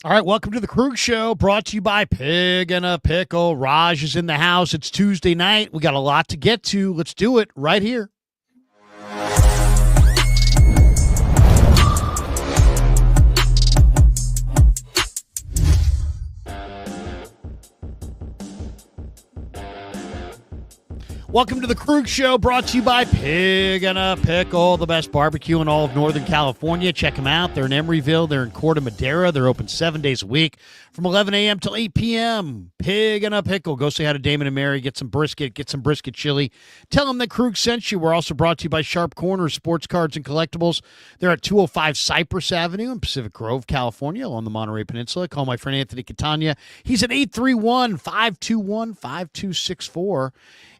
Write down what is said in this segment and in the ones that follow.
All right, welcome to the Krug Show, brought to you by Pig and a Pickle. Raj is in the house. It's Tuesday night. We got a lot to get to. Let's do it right here. Welcome to the Krug Show, brought to you by Pig and a Pickle, the best barbecue in all of Northern California. Check them out. They're in Emeryville. They're in Corte Madera. They're open 7 days a week from 11 a.m. till 8 p.m. Pig and a Pickle. Go say hi to Damon and Mary. Get some brisket chili. Tell them that Krug sent you. We're also brought to you by Sharp Corners, Sports Cards and Collectibles. They're at 205 Cypress Avenue in Pacific Grove, California, along the Monterey Peninsula. Call my friend Anthony Catania. He's at 831-521-5264.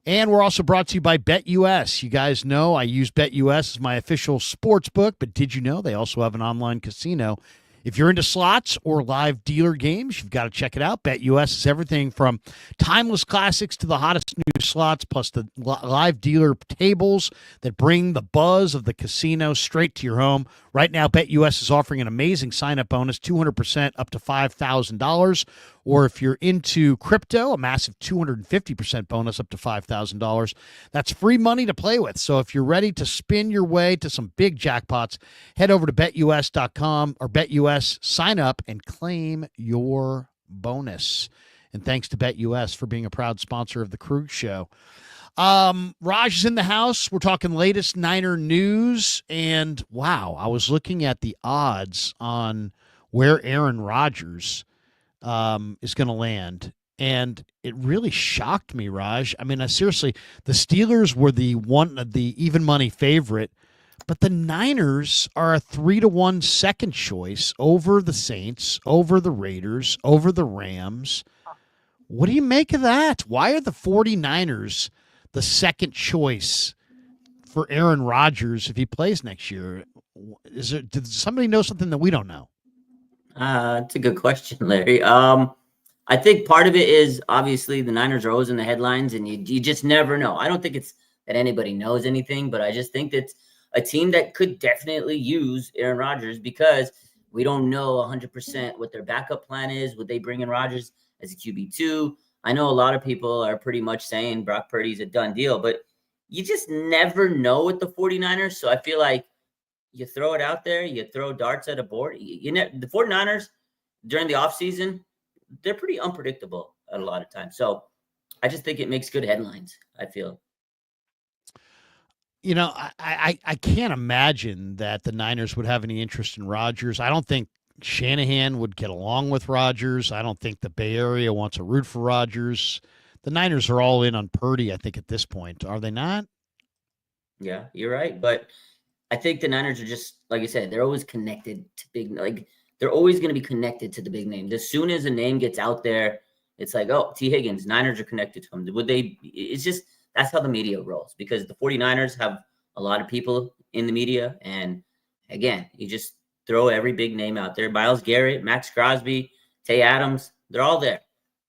And we're also brought to you by BetUS. You guys know I use BetUS as my official sports book, but did you know they also have an online casino? If you're into slots or live dealer games, you've got to check it out. BetUS is everything from timeless classics to the hottest new slots, plus the live dealer tables that bring the buzz of the casino straight to your home. Right now, BetUS is offering an amazing sign-up bonus, 200% up to $5,000. Or if you're into crypto, a massive 250% bonus up to $5,000. That's free money to play with. So if you're ready to spin your way to some big jackpots, head over to betus.com or BetUS, sign up, and claim your bonus. And thanks to BetUS for being a proud sponsor of the Krug Show. Raj is in the house. We're talking latest Niner news. And wow, I was looking at the odds on where Aaron Rodgers is going to land. And it really shocked me, Raj. I mean, seriously, the Steelers were the even money favorite, but the Niners are a 3-1 second choice over the Saints, over the Raiders, over the Rams. What do you make of that? Why are the 49ers the second choice for Aaron Rodgers if he plays next year? Did somebody know something that we don't know? It's a good question, Larry. I think part of it is obviously the Niners are always in the headlines, and you just never know. I don't think it's that anybody knows anything, but I just think it's a team that could definitely use Aaron Rodgers because we don't know 100% what their backup plan is. Would they bring in Rodgers as a QB2? I know a lot of people are pretty much saying Brock Purdy's a done deal, but you just never know with the 49ers. So I feel like you throw it out there, you throw darts at a board. The 49ers during the offseason, they're pretty unpredictable a lot of times. So I just think it makes good headlines, I feel. You know, I can't imagine that the Niners would have any interest in Rodgers. I don't think Shanahan would get along with Rodgers. I don't think the Bay Area wants to root for Rodgers. The Niners are all in on Purdy, I think, at this point. Are they not? Yeah, you're right. But I think the Niners are just, like I said, they're always connected to they're always going to be connected to the big name. As soon as a name gets out there, it's like, oh, T. Higgins, Niners are connected to him. It's just, that's how the media rolls because the 49ers have a lot of people in the media. And again, you just throw every big name out there. Myles Garrett, Max Crosby, Tay Adams, they're all there.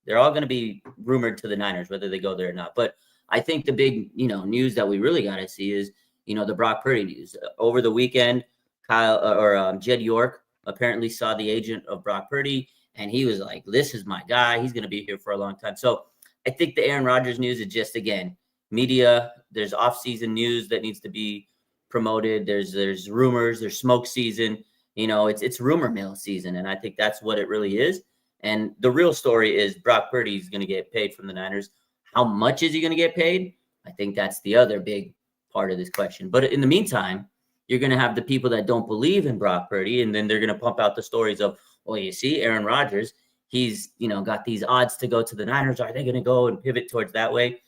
They're all going to be rumored to the Niners, whether they go there or not. But I think the big, news that we really got to see is, the Brock Purdy news. Over the weekend, Jed York apparently saw the agent of Brock Purdy, and he was like, this is my guy. He's going to be here for a long time. So I think the Aaron Rodgers news is just, again, media. There's off-season news that needs to be promoted. There's rumors. There's smoke season. It's rumor mill season, and I think that's what it really is. And the real story is Brock Purdy is going to get paid from the Niners. How much is he going to get paid? I think that's the other big part of this question. But in the meantime, you're going to have the people that don't believe in Brock Purdy, and then they're going to pump out the stories of, well, you see, Aaron Rodgers, he's, got these odds to go to the Niners. Are they going to go and pivot towards that way?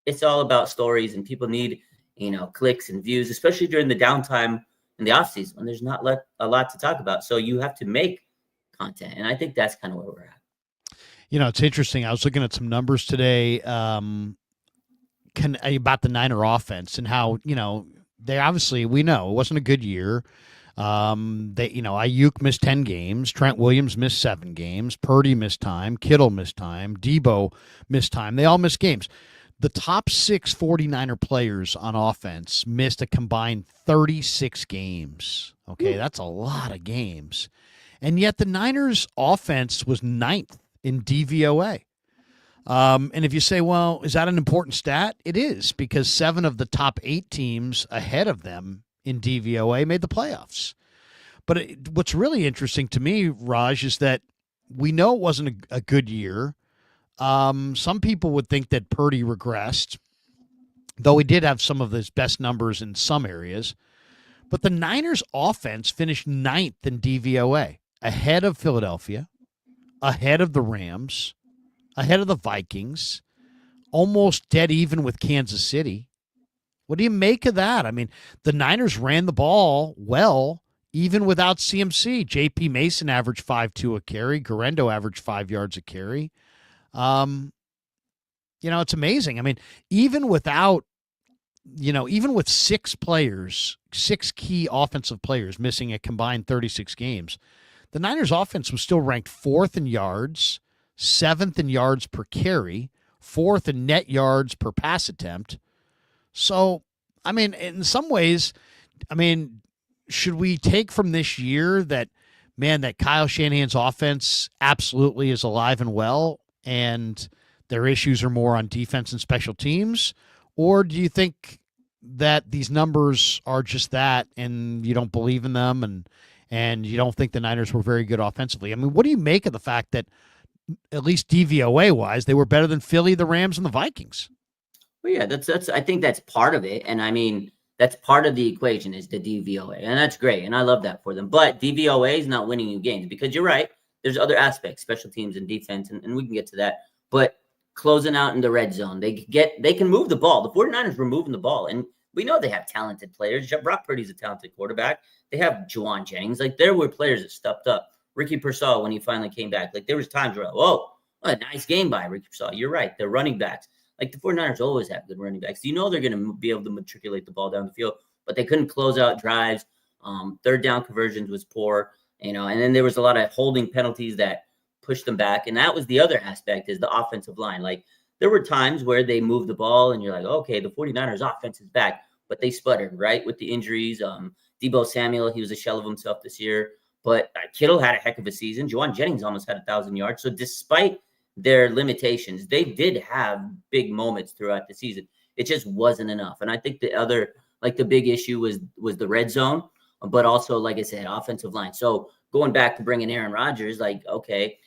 It's all about stories, and people need, clicks and views, especially during the downtime in the offseason when there's not a lot to talk about. So you have to make content, and I think that's kind of where we're at. It's interesting. I was looking at some numbers today about the Niner offense and how, they obviously, we know it wasn't a good year. Ayuk missed 10 games. Trent Williams missed 7 games. Purdy missed time. Kittle missed time. Deebo missed time. They all missed games. The top 6 49er players on offense missed a combined 36 games. Okay, that's a lot of games. And yet the Niners offense was ninth in DVOA. And if you say, well, is that an important stat? It is, because 7 of the top 8 teams ahead of them in DVOA made the playoffs. But what's really interesting to me, Raj, is that we know it wasn't a good year. Some people would think that Purdy regressed, though he did have some of his best numbers in some areas. But the Niners offense finished ninth in DVOA, ahead of Philadelphia, ahead of the Rams, ahead of the Vikings, almost dead even with Kansas City. What do you make of that? I mean, the Niners ran the ball well, even without CMC. J.P. Mason averaged 5.2 a carry. Garendo averaged 5 yards a carry. It's amazing. I mean, even without, even with 6 players, 6 key offensive players missing a combined 36 games, the Niners offense was still ranked 4th in yards, 7th in yards per carry, 4th in net yards per pass attempt. So, I mean, in some ways, should we take from this year that, man, that Kyle Shanahan's offense absolutely is alive and well, and their issues are more on defense and special teams? Or do you think that these numbers are just that, and you don't believe in them, and you don't think the Niners were very good offensively? I mean, what do you make of the fact that, at least DVOA-wise, they were better than Philly, the Rams, and the Vikings? Well, yeah, that's. I think that's part of it, and I mean, that's part of the equation is the DVOA, and that's great, and I love that for them. But DVOA is not winning you games, because you're right. There's other aspects, special teams and defense, and we can get to that. But closing out in the red zone, they can move the ball. The 49ers were moving the ball, and we know they have talented players. Brock Purdy's a talented quarterback. They have Juwan Jennings. Like, there were players that stepped up. Ricky Pearsall, when he finally came back, like, there was times where, whoa, what a nice game by Ricky Pearsall. You're right. They're running backs. Like, the 49ers always have good running backs. You know they're going to be able to matriculate the ball down the field, but they couldn't close out drives. Third down conversions was poor, and then there was a lot of holding penalties that pushed them back. And that was the other aspect, is the offensive line. Like, there were times where they moved the ball and you're like, okay, the 49ers offense is back, but they sputtered, right, with the injuries. Deebo Samuel, he was a shell of himself this year. But Kittle had a heck of a season. Juwan Jennings almost had 1,000 yards. So despite their limitations, they did have big moments throughout the season. It just wasn't enough. And I think the big issue was the red zone, but also, like I said, offensive line. So going back to bringing Aaron Rodgers, like, okay,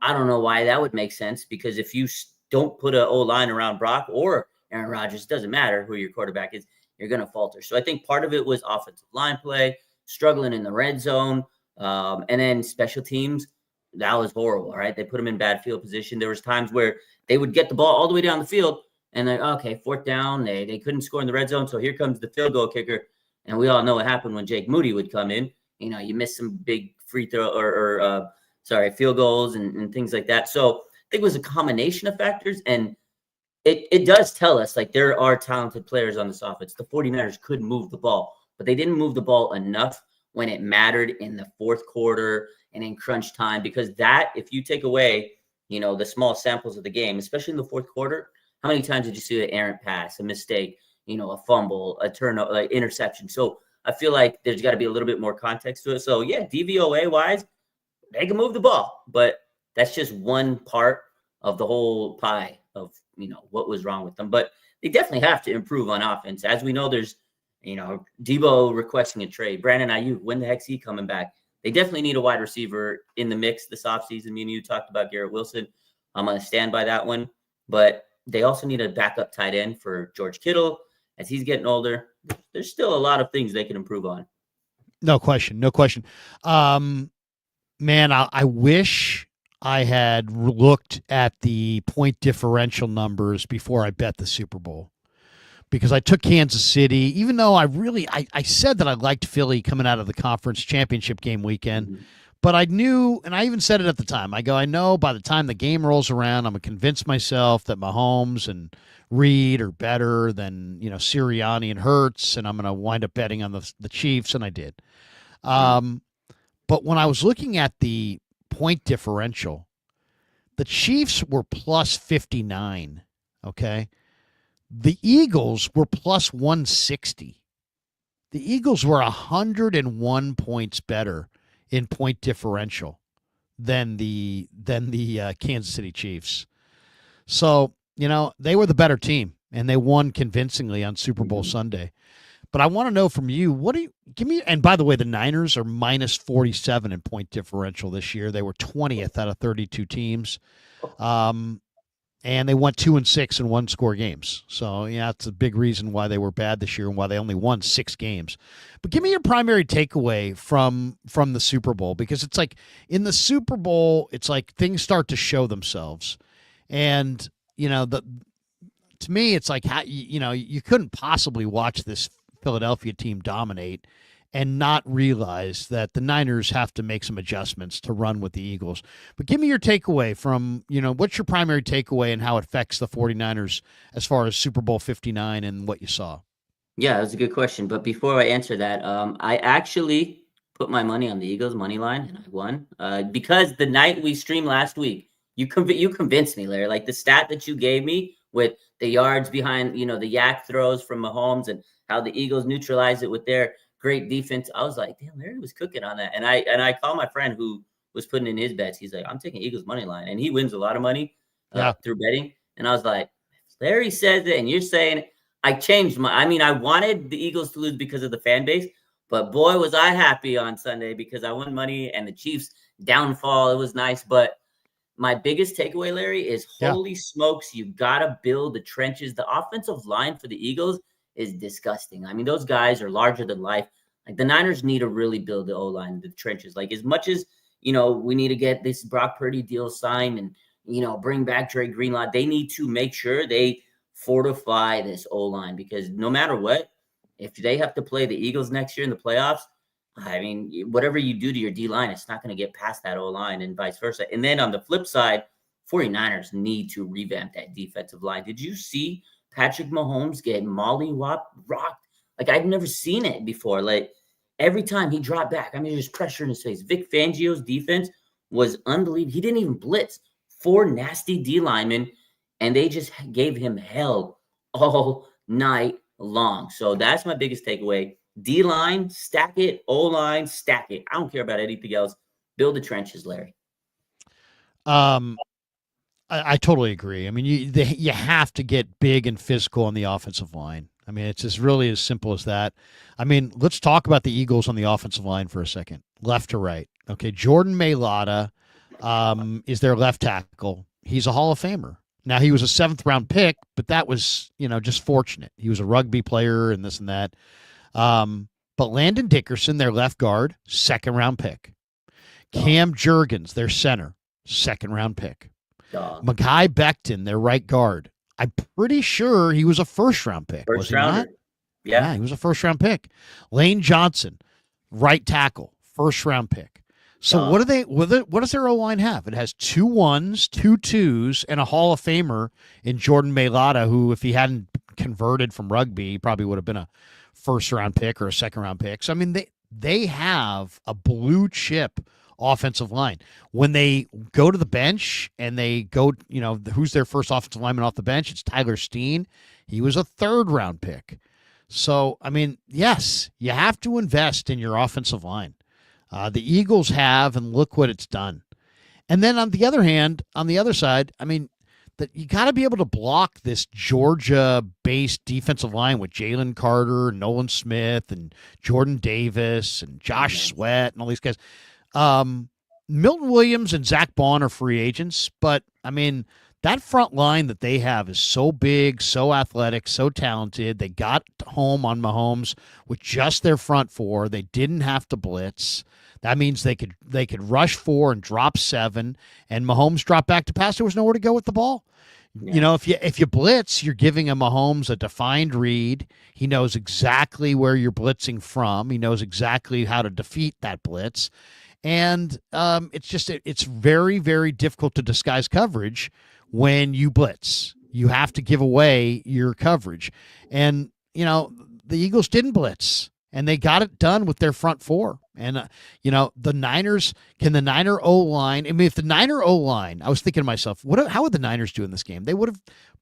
I don't know why that would make sense, because if you don't put an O-line around Brock or Aaron Rodgers, it doesn't matter who your quarterback is, you're going to falter. So I think part of it was offensive line play, struggling in the red zone. And then special teams, that was horrible, right? They put them in bad field position. There was times where they would get the ball all the way down the field, and they're, okay, 4th down. They couldn't score in the red zone, so here comes the field goal kicker. And we all know what happened when Jake Moody would come in. You miss some big free throw field goals and things like that. So I think it was a combination of factors, and it does tell us, like, there are talented players on this offense. The 49ers could move the ball, but they didn't move the ball enough when it mattered in the 4th quarter and in crunch time, because that, if you take away, the small samples of the game, especially in the 4th quarter, how many times did you see an errant pass, a mistake, a fumble, a turnover, like interception? So I feel like there's got to be a little bit more context to it. So yeah, DVOA wise, they can move the ball, but that's just one part of the whole pie of, what was wrong with them. But they definitely have to improve on offense. As we know, there's, Deebo requesting a trade. Brandon Ayuk, when the heck's he coming back? They definitely need a wide receiver in the mix this offseason. Me and you talked about Garrett Wilson. I'm going to stand by that one. But they also need a backup tight end for George Kittle as he's getting older. There's still a lot of things they can improve on. No question. Man, I wish I had looked at the point differential numbers before I bet the Super Bowl, because I took Kansas City, even though I said that I liked Philly coming out of the conference championship game weekend. Mm-hmm. But I knew, and I even said it at the time, I know by the time the game rolls around, I'm going to convince myself that Mahomes and Reed are better than, Sirianni and Hurts, and I'm going to wind up betting on the Chiefs, and I did. But when I was looking at the point differential, the Chiefs were plus 59, okay? The Eagles were plus 160. The Eagles were 101 points better in point differential than the Kansas City Chiefs. So, they were the better team, and they won convincingly on Super Bowl Sunday. But I want to know from you, give me, and by the way, the Niners are minus 47 in point differential this year. They were 20th out of 32 teams. And they went 2-6 in one-score games. So, that's a big reason why they were bad this year and why they only won 6 games. But give me your primary takeaway from the Super Bowl, because it's like in the Super Bowl, it's like things start to show themselves. And, to me, it's like, you couldn't possibly watch this Philadelphia team dominate and not realize that the Niners have to make some adjustments to run with the Eagles. But give me your takeaway from, what's your primary takeaway and how it affects the 49ers as far as Super Bowl 59 and what you saw? Yeah, that's a good question. But before I answer that, I actually put my money on the Eagles money line, and I won because the night we streamed last week, you convinced me, Larry. Like the stat that you gave me with the yards behind, the yak throws from Mahomes and how the Eagles neutralized it with their great defense. I was like, damn, Larry was cooking on that. And I called my friend who was putting in his bets. He's like, I'm taking Eagles money line, and he wins a lot of money through betting. And I was like, Larry says it, and you're saying it. I changed I wanted the Eagles to lose because of the fan base, but boy, was I happy on Sunday because I won money and the Chiefs downfall. It was nice. But my biggest takeaway, Larry, is holy smokes, you got to build the trenches. The offensive line for the Eagles is disgusting. I mean, those guys are larger than life. Like the Niners need to really build the O-line, the trenches. Like as much as, we need to get this Brock Purdy deal signed and, bring back Dre Greenlaw, they need to make sure they fortify this O-line, because no matter what, if they have to play the Eagles next year in the playoffs, I mean, whatever you do to your D-line, it's not going to get past that O-line and vice versa. And then on the flip side, 49ers need to revamp that defensive line. Did you see Patrick Mahomes get rocked? Like I've never seen it before. Like every time he dropped back, there's pressure in his face. Vic Fangio's defense was unbelievable. He didn't even blitz 4 nasty D linemen, and they just gave him hell all night long. So that's my biggest takeaway. D-line, stack it. O-line, stack it. I don't care about anything else. Build the trenches, Larry. I totally agree. I mean, you have to get big and physical on the offensive line. I mean, it's as really as simple as that. I mean, let's talk about the Eagles on the offensive line for a second, left to right. Okay, Jordan Mailata is their left tackle. He's a Hall of Famer. Now, he was a 7th-round pick, but that was, just fortunate. He was a rugby player and this and that. But Landon Dickerson, their left guard, 2nd-round pick. Cam Jurgens, their center, 2nd-round pick. Mekhi Becton, their right guard. I'm pretty sure he was a 1st-round pick. First rounder. Yeah, he was a 1st-round pick. Lane Johnson, right tackle, 1st-round pick. So what does their O-line have? It has 2 1s, 2 2s, and a Hall of Famer in Jordan Mailata, who, if he hadn't converted from rugby, he probably would have been a 1st-round pick or a 2nd-round pick. So, I mean, they have a blue chip offensive line. When they go to the bench and they go, who's their first offensive lineman off the bench? It's Tyler Steen. He was a 3rd-round pick. So, I mean, yes, you have to invest in your offensive line. The Eagles have, and look what it's done. And then on the other hand, on the other side, I mean, that you got to be able to block this Georgia-based defensive line with Jalen Carter, Nolan Smith, and Jordan Davis, and Josh Sweat, and all these guys. Milton Williams and Zach Bond are free agents, but, I mean, that front line that they have is so big, so athletic, so talented. They got home on Mahomes with just their front 4. They didn't have to blitz. That means they could rush 4 and drop 7, and Mahomes dropped back to pass. There was nowhere to go with the ball. Yeah. If you blitz, you're giving a Mahomes a defined read. He knows exactly where you're blitzing from. He knows exactly how to defeat that blitz. And it's very, very difficult to disguise coverage when you blitz. You have to give away your coverage. And, the Eagles didn't blitz, and they got it done with their front 4. And, the Niners, can the Niner O-line, I mean, if the Niner O-line, I was thinking to myself, how would the Niners do in this game?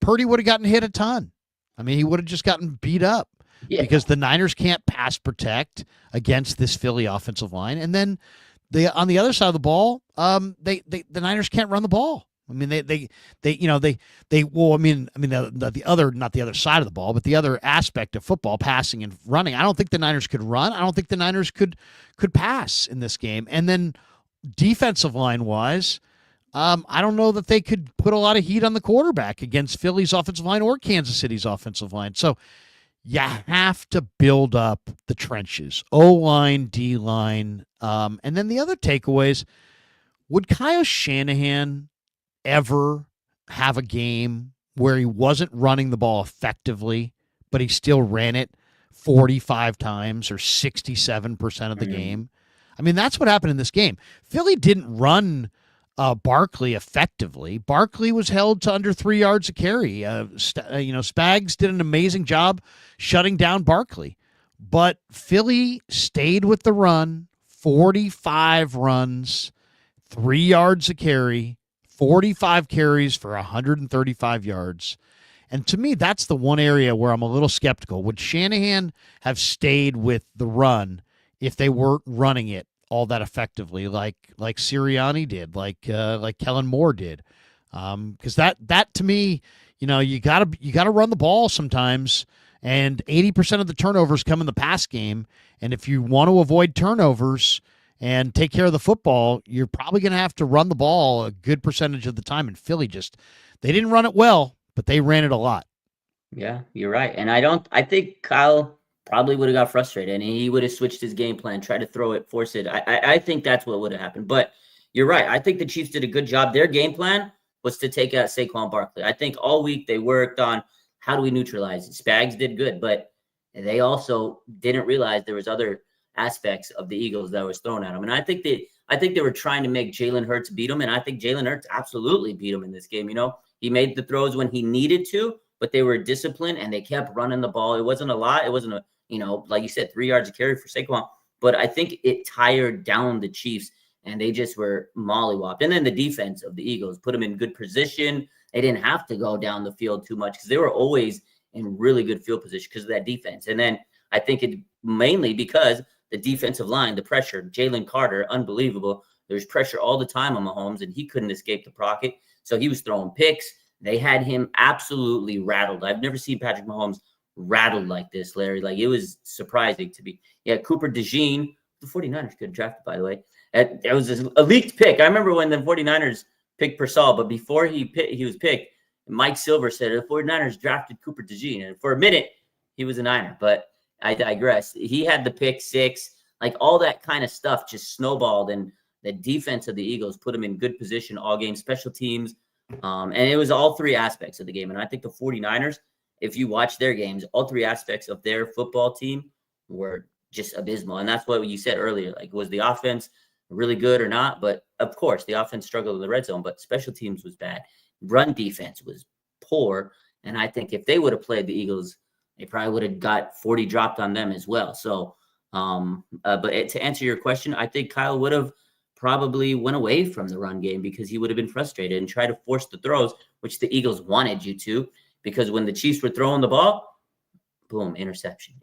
Purdy would have gotten hit a ton. I mean, he would have just gotten beat up. Yeah. because the Niners can't pass protect against this Philly offensive line. And then on the other side of the ball, the Niners can't run the ball. I mean, the other, not the other side of the ball, but the other aspect of football, passing and running. I don't think the Niners could run. I don't think the Niners could pass in this game. And then defensive line wise, I don't know that they could put a lot of heat on the quarterback against Philly's offensive line or Kansas City's offensive line. So you have to build up the trenches, O-line, D-line. And then the other takeaways, would Kyle Shanahan ever have a game where he wasn't running the ball effectively, but he still ran it 45 times or 67% of the game? I mean, that's what happened in this game. Philly didn't run Barkley effectively. Barkley was held to under 3 yards a carry. Spags did an amazing job shutting down Barkley, but Philly stayed with the run, 45 runs, 3 yards a carry, 45 carries for 135 yards. And to me, that's the one area where I'm a little skeptical. Would Shanahan have stayed with the run if they weren't running it all that effectively, like Sirianni did, like Kellen Moore did? Because that to me, you gotta run the ball sometimes, and 80% of the turnovers come in the pass game. And if you want to avoid turnovers and take care of the football, you're probably going to have to run the ball a good percentage of the time. And Philly they didn't run it well, but they ran it a lot. Yeah, you're right. And I think Kyle probably would have got frustrated and he would have switched his game plan, tried to throw it, force it. I think that's what would have happened. But you're right. I think the Chiefs did a good job. Their game plan was to take out Saquon Barkley. I think all week they worked on how do we neutralize it. Spags did good, but they also didn't realize there was other aspects of the Eagles that was thrown at them. And I think they were trying to make Jalen Hurts beat him. And I think Jalen Hurts absolutely beat him in this game. He made the throws when he needed to, but they were disciplined and they kept running the ball. It wasn't a lot. It wasn't like you said, 3 yards of carry for Saquon. But I think it tired down the Chiefs and they just were mollywopped. And then the defense of the Eagles put them in good position. They didn't have to go down the field too much because they were always in really good field position because of that defense. And then I think it mainly because the defensive line, the pressure, Jalen Carter, unbelievable. There's pressure all the time on Mahomes, and he couldn't escape the pocket. So he was throwing picks. They had him absolutely rattled. I've never seen Patrick Mahomes rattled like this, Larry. Like, it was surprising to me. Yeah, Cooper DeJean, the 49ers could have drafted, by the way. It was a leaked pick. I remember when the 49ers picked Purcell, but before he was picked, Mike Silver said the 49ers drafted Cooper DeJean. And for a minute, he was a Niner, but I digress. He had the pick six, like all that kind of stuff just snowballed, and the defense of the Eagles put him in good position all game, special teams. And it was all three aspects of the game. And I think the 49ers, if you watch their games, all three aspects of their football team were just abysmal. And that's what you said earlier. Like, was the offense really good or not? But of course, the offense struggled in the red zone, but special teams was bad. Run defense was poor. And I think if they would have played the Eagles, they probably would have got 40 dropped on them as well. So, but to answer your question, I think Kyle would have probably went away from the run game because he would have been frustrated and tried to force the throws, which the Eagles wanted you to, because when the Chiefs were throwing the ball, boom, interception.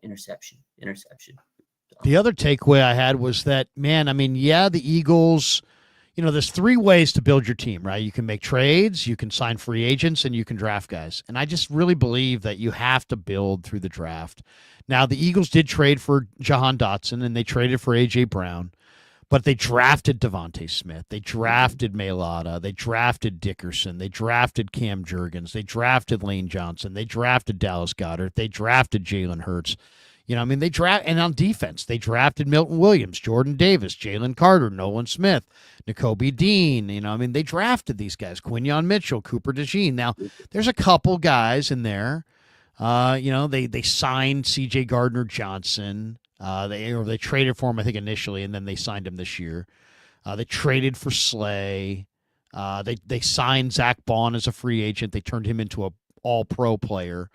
The other takeaway I had was that, man, I mean, yeah, the Eagles, there's three ways to build your team, right? You can make trades, you can sign free agents, and you can draft guys. And I just really believe that you have to build through the draft. Now, the Eagles did trade for Jahan Dotson, and they traded for A.J. Brown, but they drafted Devontae Smith. They drafted Mailata. They drafted Dickerson. They drafted Cam Jurgens. They drafted Lane Johnson. They drafted Dallas Goedert. They drafted Jalen Hurts. And on defense, they drafted Milton Williams, Jordan Davis, Jalen Carter, Nolan Smith, Nakobe Dean. They drafted these guys, Quinyon Mitchell, Cooper DeJean. Now, there's a couple guys in there. They signed C.J. Gardner-Johnson. They traded for him, I think, initially, and then they signed him this year. They traded for Slay. They signed Zach Bond as a free agent. They turned him into a all-pro player.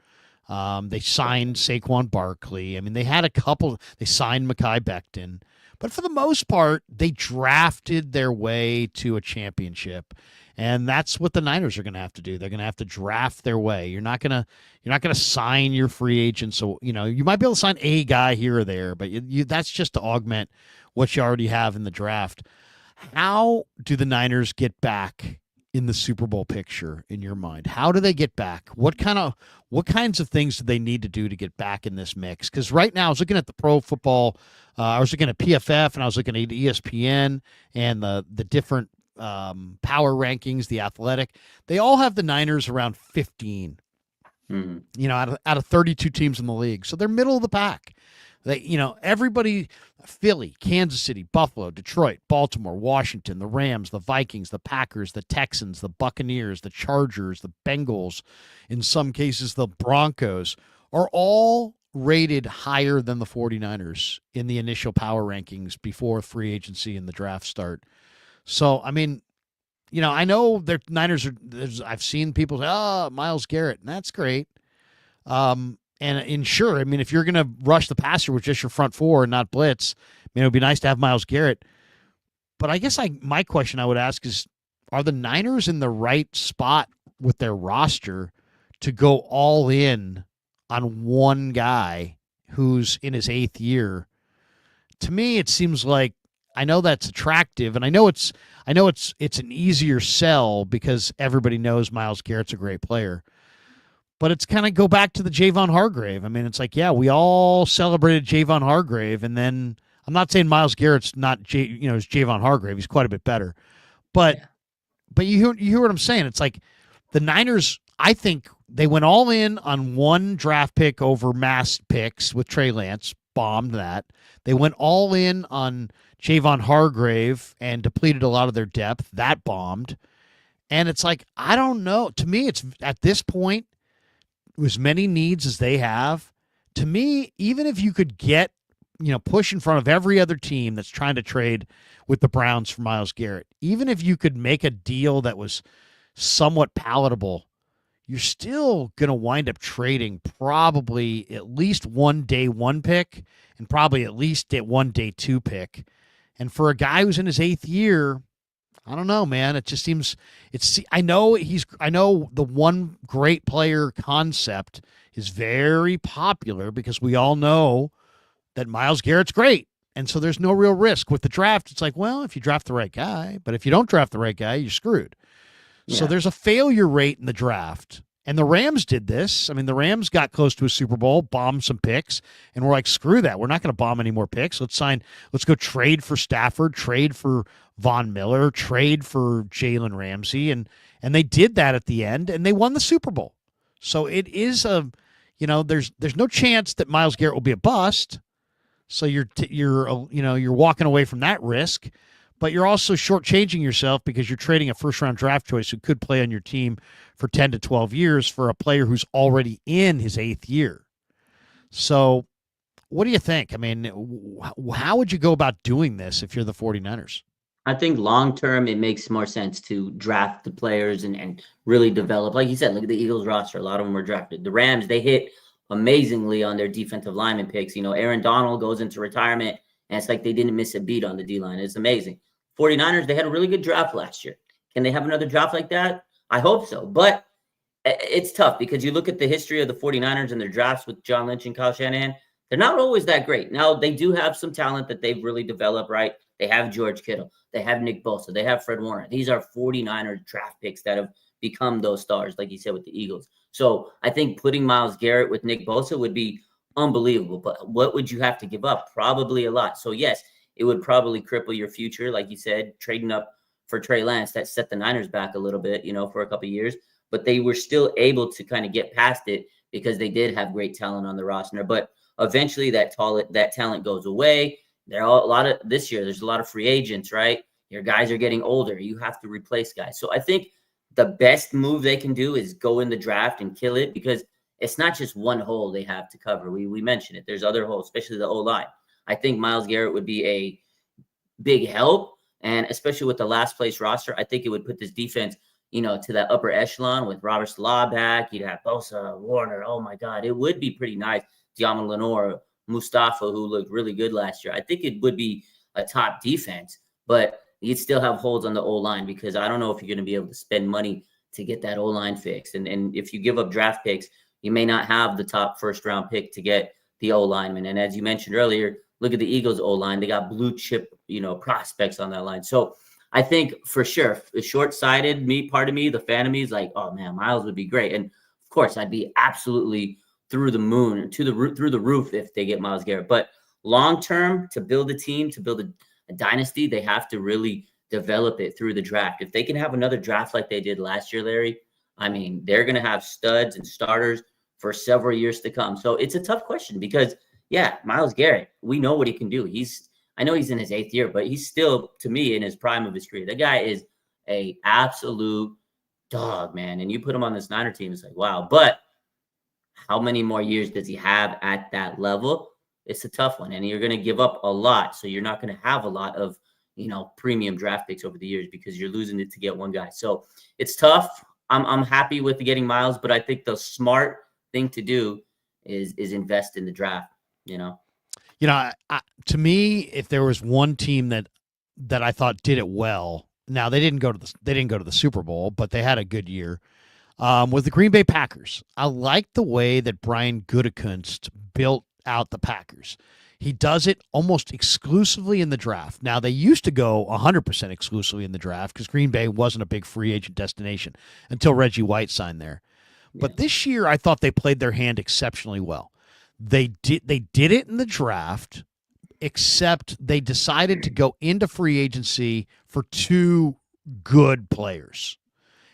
They signed Saquon Barkley. They had a couple. They signed Mekhi Becton. But for the most part, they drafted their way to a championship. And that's what the Niners are going to have to do. They're going to have to draft their way. You're not going to sign your free agent. So, you might be able to sign a guy here or there, but that's just to augment what you already have in the draft. How do the Niners get back in the Super Bowl picture in your mind? How do they get back? What kinds of things do they need to do to get back in this mix? Because right now I was looking at the pro football, I was looking at PFF, and I was looking at ESPN and the different power rankings, the Athletic. They all have the Niners around 15. Out of 32 teams in the league, so they're middle of the pack. Everybody, Philly, Kansas City, Buffalo, Detroit, Baltimore, Washington, the Rams, the Vikings, the Packers, the Texans, the Buccaneers, the Chargers, the Bengals, in some cases the Broncos, are all rated higher than the 49ers in the initial power rankings before free agency and the draft start. So, I mean, I know the Niners I've seen people say, Myles Garrett, and that's great. And sure, I mean, if you're going to rush the passer with just your front four and not blitz, it would be nice to have Myles Garrett. But I guess my question I would ask is, are the Niners in the right spot with their roster to go all in on one guy who's in his 8th year? To me, it seems like, I know that's attractive, and I know it's an easier sell because everybody knows Myles Garrett's a great player. But it's kind of go back to the Javon Hargrave. I mean, it's like, yeah, we all celebrated Javon Hargrave, and then I'm not saying Myles Garrett's not is Javon Hargrave. He's quite a bit better. But you hear what I'm saying? It's like the Niners, I think they went all in on one draft pick over mass picks with Trey Lance, bombed that. They went all in on Javon Hargrave and depleted a lot of their depth. That bombed. And it's like, I don't know. To me, it's at this point, as many needs as they have, to me, even if you could get, push in front of every other team that's trying to trade with the Browns for Myles Garrett, even if you could make a deal that was somewhat palatable, you're still going to wind up trading probably at least one day 1 pick and probably at least one day 2 pick. And for a guy who's in his 8th year, I don't know, man. It just seems I know the one great player concept is very popular because we all know that Myles Garrett's great. And so there's no real risk with the draft. It's like, well, if you draft the right guy, but if you don't draft the right guy, you're screwed. Yeah. So there's a failure rate in the draft. And the Rams did this. I mean, the Rams got close to a Super Bowl, bombed some picks, and we're like, screw that. We're not going to bomb any more picks. Let's go trade for Stafford, trade for Von Miller, trade for Jalen Ramsey. And they did that at the end, and they won the Super Bowl. So it is there's no chance that Myles Garrett will be a bust. So you're walking away from that risk. But you're also shortchanging yourself because you're trading a first-round draft choice who could play on your team for 10 to 12 years for a player who's already in his 8th year. So what do you think? I mean, how would you go about doing this if you're the 49ers? I think long-term, it makes more sense to draft the players and really develop. Like you said, look at the Eagles roster. A lot of them were drafted. The Rams, they hit amazingly on their defensive lineman picks. Aaron Donald goes into retirement, and it's like they didn't miss a beat on the D-line. It's amazing. 49ers, they had a really good draft last year. Can they have another draft like that? I hope so. But it's tough because you look at the history of the 49ers and their drafts with John Lynch and Kyle Shanahan, they're not always that great. Now, they do have some talent that they've really developed, right? They have George Kittle. They have Nick Bosa. They have Fred Warner. These are 49er draft picks that have become those stars, like you said, with the Eagles. So I think putting Myles Garrett with Nick Bosa would be unbelievable. But what would you have to give up? Probably a lot. So, yes, it would probably cripple your future, like you said, trading up for Trey Lance. That set the Niners back a little bit, for a couple of years. But they were still able to kind of get past it because they did have great talent on the roster. But eventually that talent goes away. This year, there's a lot of free agents, right? Your guys are getting older. You have to replace guys. So I think the best move they can do is go in the draft and kill it because it's not just one hole they have to cover. We mentioned it. There's other holes, especially the O-line. I think Myles Garrett would be a big help, and especially with the last place roster, I think it would put this defense, to that upper echelon with Robert Salah back. You'd have Bosa, Warner. Oh my God, it would be pretty nice. Diamond Lenore, Mustafa, who looked really good last year. I think it would be a top defense, but you'd still have holes on the O-line, because I don't know if you're going to be able to spend money to get that O-line fixed. And if you give up draft picks, you may not have the top first-round pick to get the O-lineman. And as you mentioned earlier, look at the Eagles O-line. They got blue chip, prospects on that line. So I think for sure, the short-sighted part of me, the fan of me is like, oh man, Miles would be great. And of course, I'd be absolutely through the moon, through the roof if they get Myles Garrett. But long-term, to build a team, to build a dynasty, they have to really develop it through the draft. If they can have another draft like they did last year, Larry, I mean, they're going to have studs and starters for several years to come. So it's a tough question because, yeah, Myles Garrett, we know what he can do. I know he's in his 8th year, but he's still, to me, in his prime of his career. The guy is a absolute dog, man. And you put him on this Niner team, it's like, wow. But how many more years does he have at that level? It's a tough one. And you're going to give up a lot. So you're not going to have a lot of, premium draft picks over the years because you're losing it to get one guy. So it's tough. I'm happy with getting Myles, but I think the smart thing to do is invest in the draft, To me, if there was one team that I thought did it well, now they didn't go to the Super Bowl, but they had a good year, was the Green Bay Packers. I like the way that Brian Gutekunst built out the Packers. He does it almost exclusively in the draft. Now, they used to go 100% exclusively in the draft because Green Bay wasn't a big free agent destination until Reggie White signed there. Yeah. But this year, I thought they played their hand exceptionally well. They did it in the draft, except they decided to go into free agency for 2 good players.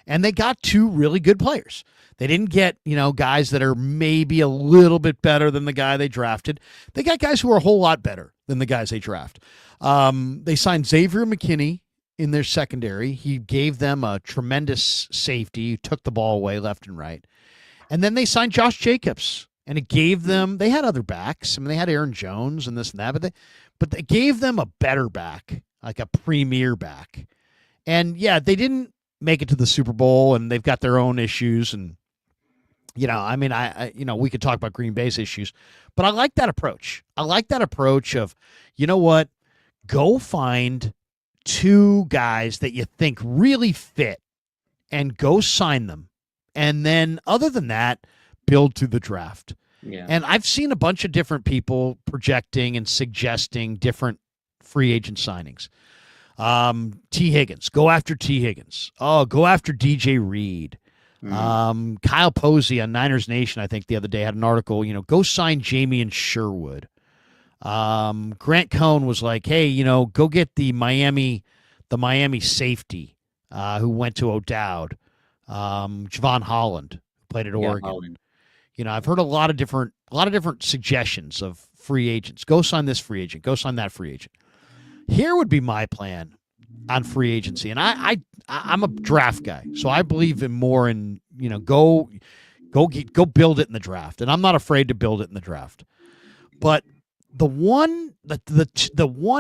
And they got 2 really good players. They didn't get, guys that are maybe a little bit better than the guy they drafted. They got guys who are a whole lot better than the guys they draft. They signed Xavier McKinney in their secondary. He gave them a tremendous safety, took the ball away left and right. And then they signed Josh Jacobs, and it gave them, they had other backs. I mean, they had Aaron Jones and this and that, but they gave them a better back, like a premier back. And yeah, they didn't make it to the Super Bowl, and they've got their own issues. And, we could talk about Green Bay's issues, but I like that approach. I like that approach of, go find 2 guys that you think really fit and go sign them. And then other than that, build to the draft. Yeah. And I've seen a bunch of different people projecting and suggesting different free agent signings. T. Higgins, go after T. Higgins. Oh, go after DJ Reed. Mm-hmm. Kyle Posey on Niners Nation, I think the other day had an article, go sign Jamie and Sherwood. Grant Cohn was like, hey, go get the Miami safety, who went to O'Dowd. Javon Holland, who played at Oregon. Holland. I've heard a lot of different suggestions of free agents. Go sign this free agent. Go sign that free agent. Here would be my plan on free agency, and I'm a draft guy, so I believe more in go build it in the draft, and I'm not afraid to build it in the draft. But the one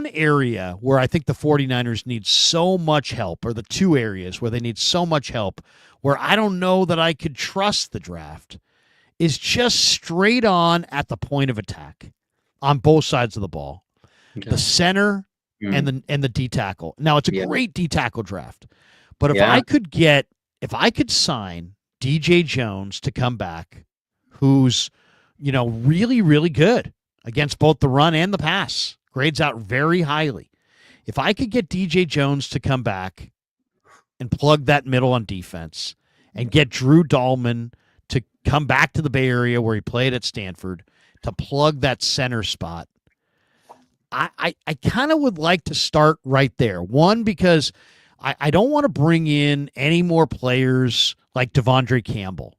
area where I think the 49ers need so much help, or the 2 areas where they need so much help, where I don't know that I could trust the draft, is just straight on at the point of attack on both sides of the ball. Okay. The center and the D tackle. Now, it's a great D tackle draft, but if I could sign DJ Jones to come back, who's really, really good against both the run and the pass, grades out very highly. If I could get DJ Jones to come back and plug that middle on defense, and get Drew Dahlman to come back to the Bay Area where he played at Stanford to plug that center spot, I kind of would like to start right there. One, because I don't want to bring in any more players like Devondre Campbell.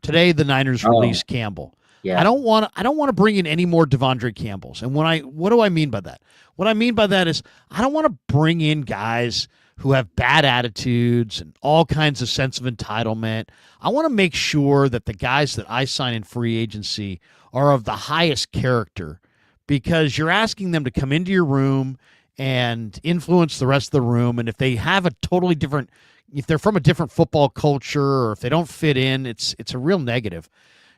Today, the Niners released Campbell. Yeah. I don't want to bring in any more Devondre Campbells. And what do I mean by that? What I mean by that is I don't want to bring in guys who have bad attitudes and all kinds of sense of entitlement. I want to make sure that the guys that I sign in free agency are of the highest character, because you're asking them to come into your room and influence the rest of the room. And if they have a totally different, if they're from a different football culture, or if they don't fit in, it's a real negative.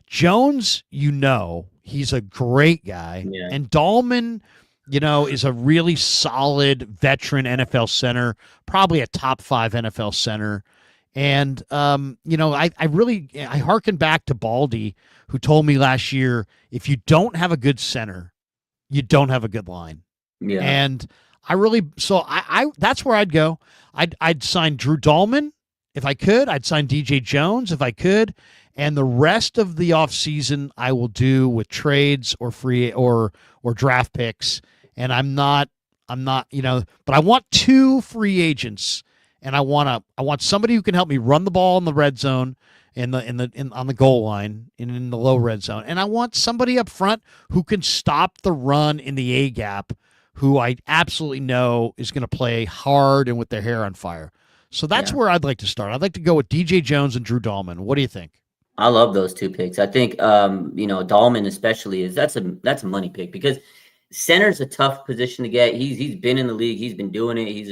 Jones, he's a great guy. Yeah. And Dahlman, is a really solid veteran NFL center, probably a top 5 NFL center. And I hearken back to Baldy, who told me last year, if you don't have a good center, you don't have a good line. Yeah. And I that's where I'd go. I'd sign Drew Dahlman if I could. I'd sign DJ Jones if I could. And the rest of the offseason I will do with trades or free or draft picks. And I'm not, but I want 2 free agents, and I want somebody who can help me run the ball in the red zone, on the goal line and in the low red zone. And I want somebody up front who can stop the run in the A gap, who I absolutely know is going to play hard and with their hair on fire. So that's where I'd like to start. I'd like to go with DJ Jones and Drew Dahlman. What do you think? I love those 2 picks. I think Dahlman especially that's a money pick, because center's a tough position to get. He's been in the league. He's been doing it. He's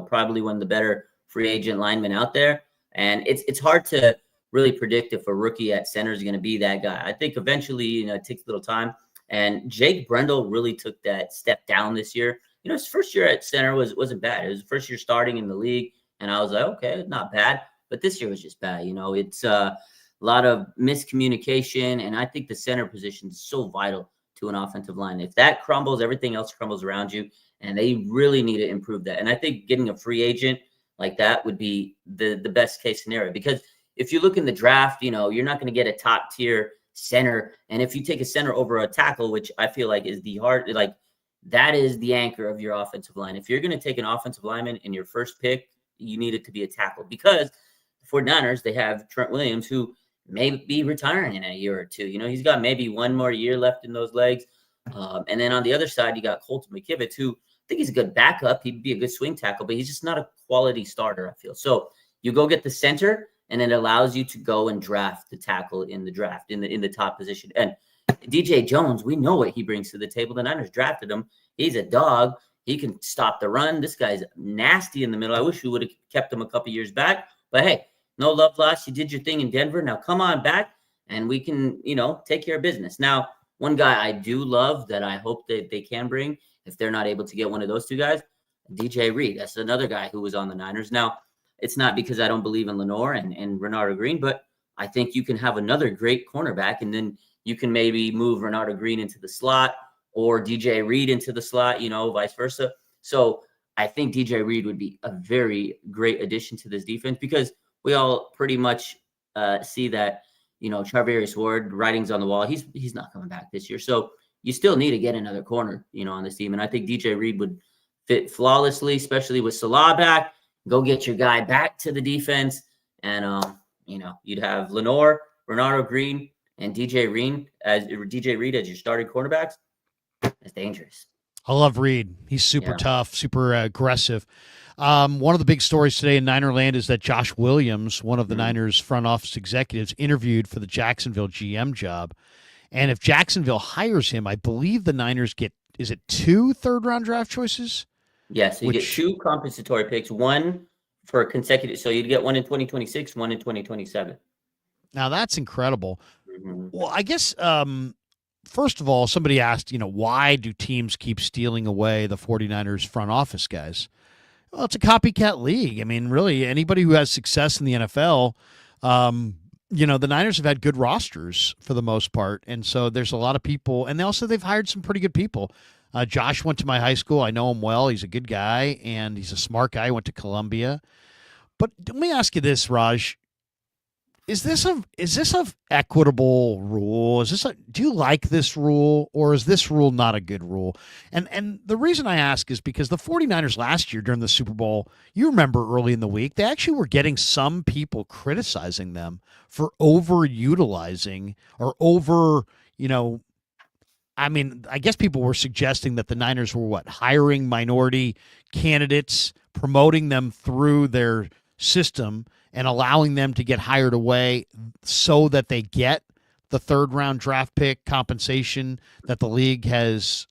probably one of the better free agent linemen out there. And it's hard to really predict if a rookie at center is going to be that guy. I think eventually, it takes a little time. And Jake Brendel really took that step down this year. His first year at center wasn't bad. It was his first year starting in the league, and I was like, okay, not bad. But this year was just bad. It's a lot of miscommunication, and I think the center position is so vital to an offensive line. If that crumbles, everything else crumbles around you, and they really need to improve that. And I think getting a free agent like that would be the best case scenario, because if you look in the draft, you're not going to get a top tier center. And if you take a center over a tackle, which I feel like is that is the anchor of your offensive line. If you're going to take an offensive lineman in your first pick, you need it to be a tackle, because the 49ers, they have Trent Williams, who may be retiring in a year or 2. He's got maybe 1 more year left in those legs. And then on the other side, you got Colton McKivitz, who I think he's a good backup. He'd be a good swing tackle, but he's just not a quality starter, I feel. So you go get the center, and it allows you to go and draft the tackle in the draft in the top position. And DJ Jones, we know what he brings to the table. The Niners drafted him. He's a dog. He can stop the run. This guy's nasty in the middle. I wish we would have kept him a couple years back. But hey, no love lost. You did your thing in Denver. Now come on back, and we can, take care of business. Now, one guy I do love that I hope that they can bring, if they're not able to get one of those 2 guys, DJ Reed. That's another guy who was on the Niners. Now, it's not because I don't believe in Lenore and Renardo Green, but I think you can have another great cornerback, and then you can maybe move Renardo Green into the slot or DJ Reed into the slot, vice versa. So I think DJ Reed would be a very great addition to this defense, because we all pretty much see that, Charvarius Ward, writing's on the wall. He's not coming back this year. So you still need to get another corner, on this team. And I think DJ Reed would fit flawlessly, especially with Salah back. Go get your guy back to the defense. And, you'd have Lenore, Renardo Green, and DJ Reed as your starting cornerbacks. That's dangerous. I love Reed. He's super tough, super aggressive. One of the big stories today in Niner land is that Josh Williams, one of the Niners front office executives, interviewed for the Jacksonville GM job. And if Jacksonville hires him, I believe the Niners get, is it 2 third-round draft choices? Yes, you get 2 compensatory picks, 1 for consecutive. So you'd get 1 in 2026, 1 in 2027. Now that's incredible. Well, I guess first of all, somebody asked, why do teams keep stealing away the 49ers front office guys? Well, it's a copycat league. I mean, really, anybody who has success in the NFL, the Niners have had good rosters for the most part. And so there's a lot of people. And they've hired some pretty good people. Josh went to my high school. I know him well. He's a good guy, and he's a smart guy. He went to Columbia. But let me ask you this, Raj. Is this a equitable rule? Do you like this rule, or is this rule not a good rule? And the reason I ask is because the 49ers last year during the Super Bowl, you remember early in the week, they actually were getting some people criticizing them for overutilizing or I guess people were suggesting that the Niners were hiring minority candidates, promoting them through their system and allowing them to get hired away so that they get the 3rd-round draft pick compensation that the league has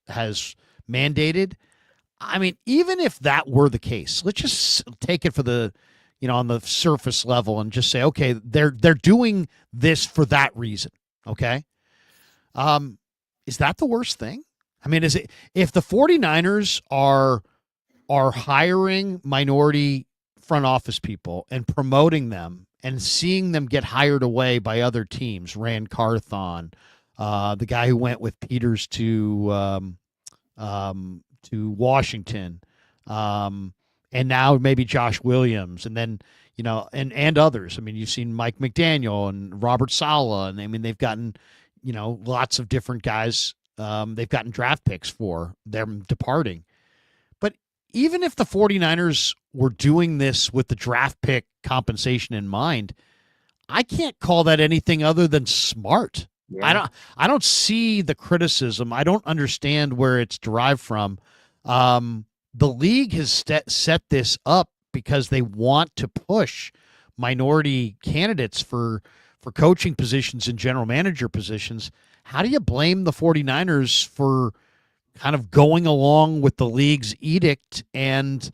mandated. I mean, even if that were the case, let's just take it for the, on the surface level and just say, okay, they're doing this for that reason. Okay. Is that the worst thing? I mean, if the 49ers are hiring minority front office people and promoting them and seeing them get hired away by other teams, Rand Carthon, the guy who went with Peters to Washington, and now maybe Josh Williams, and then and others. I mean, you've seen Mike McDaniel and Robert Saleh, and I mean they've gotten lots of different guys. They've gotten draft picks for them departing. But even if the 49ers were doing this with the draft pick compensation in mind, I can't call that anything other than smart. Yeah. I don't see the criticism. I don't understand where it's derived from. The league has set this up because they want to push minority candidates for coaching positions and general manager positions. How do you blame the 49ers for kind of going along with the league's edict? And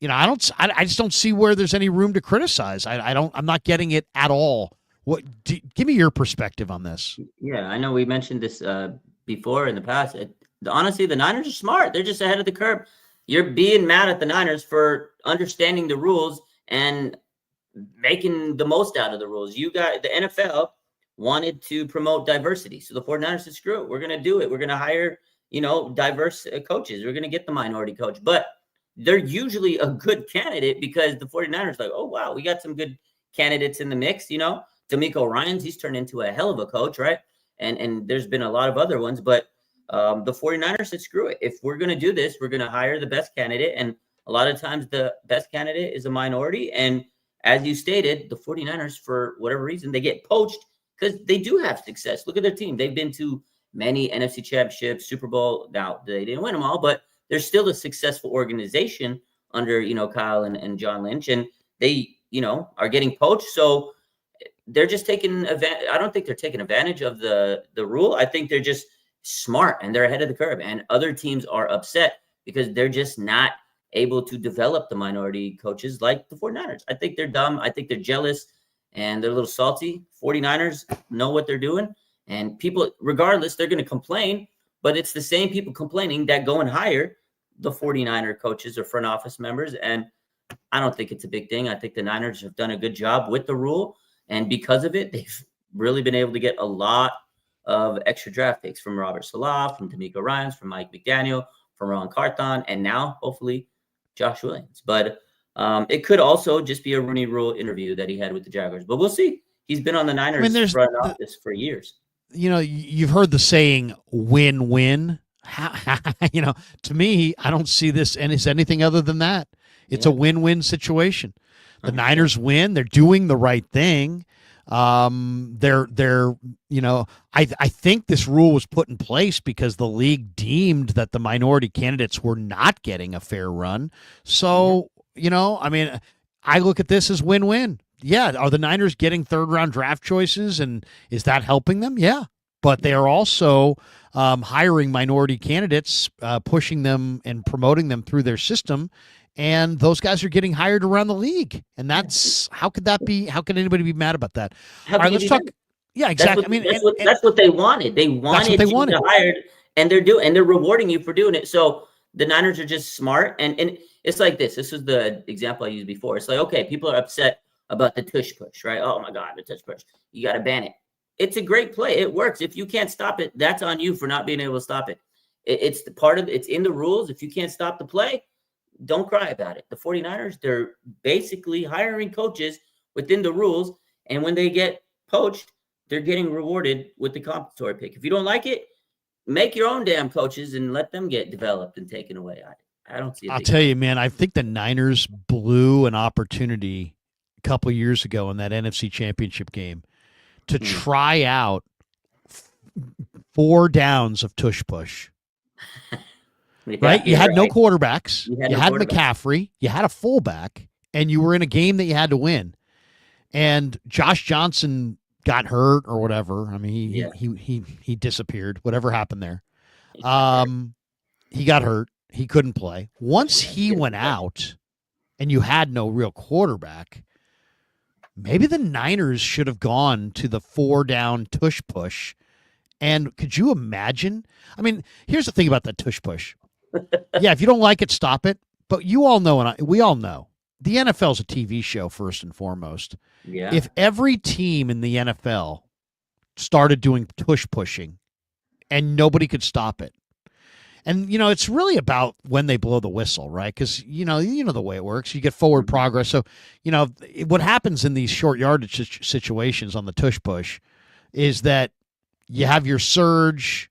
I just don't see where there's any room to criticize. I'm not getting it at all. Give me your perspective on this. Yeah, I know we mentioned this before in the past. Honestly, the Niners are smart. They're just ahead of the curve. You're being mad at the Niners for understanding the rules and making the most out of the rules. The NFL wanted to promote diversity. So the 49ers said, screw it. We're going to do it. We're going to hire, diverse coaches. We're going to get the minority coach. But they're usually a good candidate because the 49ers are like, oh, wow, we got some good candidates in the mix. D'Amico Ryans, he's turned into a hell of a coach, right? And there's been a lot of other ones. But the 49ers said, screw it. If we're going to do this, we're going to hire the best candidate. And a lot of times the best candidate is a minority. And as you stated, the 49ers, for whatever reason, they get poached because they do have success. Look at their team. They've been to many NFC championships, Super Bowl. Now, they didn't win them all, but they're still a successful organization under, Kyle and John Lynch. And they, are getting poached. So they're just taking advantage. I don't think they're taking advantage of the rule. I think they're just smart and they're ahead of the curve. And other teams are upset because they're just not able to develop the minority coaches like the 49ers. I think they're dumb. I think they're jealous and they're a little salty. 49ers know what they're doing. And people, regardless, they're going to complain. But it's the same people complaining that go and hire the 49er coaches or front office members. And I don't think it's a big thing. I think the Niners have done a good job with the rule. And because of it, they've really been able to get a lot of extra draft picks from Robert Saleh, from D'Amico Ryans, from Mike McDaniel, from Ron Carthon, and now hopefully Josh Williams. But it could also just be a Rooney Rule interview that he had with the Jaguars. But we'll see. He's been on the Niners front office for years. You've heard the saying win-win. To me, I don't see this as anything other than that. It's a win-win situation. The Niners win. They're doing the right thing. I think this rule was put in place because the league deemed that the minority candidates were not getting a fair run. So, I look at this as win-win. Yeah. Are the Niners getting third-round draft choices, and is that helping them? Yeah. But they are also hiring minority candidates, pushing them and promoting them through their system. And those guys are getting hired around the league. And that's, how could that be? How can anybody be mad about that? All right, let's talk. Yeah, exactly. That's what they wanted. They wanted to hire, and they're rewarding you for doing it. So the Niners are just smart. And it's like this. This is the example I used before. It's like, okay, people are upset about the tush push, right? Oh my God, the tush push. You got to ban it. It's a great play. It works. If you can't stop it, that's on you for not being able to stop it. It's the part of it's in the rules. If you can't stop the play, don't cry about it. The 49ers, they're basically hiring coaches within the rules. And when they get poached, they're getting rewarded with the compensatory pick. If you don't like it, make your own damn coaches and let them get developed and taken away. I don't see it. I'll tell you, man, I think the Niners blew an opportunity a couple of years ago in that NFC Championship game to try out 4 downs of tush push. Yeah, right? You had no quarterbacks. You had McCaffrey. You had a fullback, and you were in a game that you had to win. And Josh Johnson got hurt or whatever. I mean, he disappeared. Whatever happened there. He got hurt. He couldn't play. Once he went out, and you had no real quarterback, maybe the Niners should have gone to the 4-down tush push And could you imagine? I mean, here's the thing about that tush push. Yeah, if you don't like it, stop it. But you all know, and we all know, the NFL is a TV show first and foremost. Yeah. If every team in the NFL started doing tush pushing and nobody could stop it, and it's really about when they blow the whistle, right? Because you know the way it works. You get forward progress. So what happens in these short yardage situations on the tush push is that you have your surge,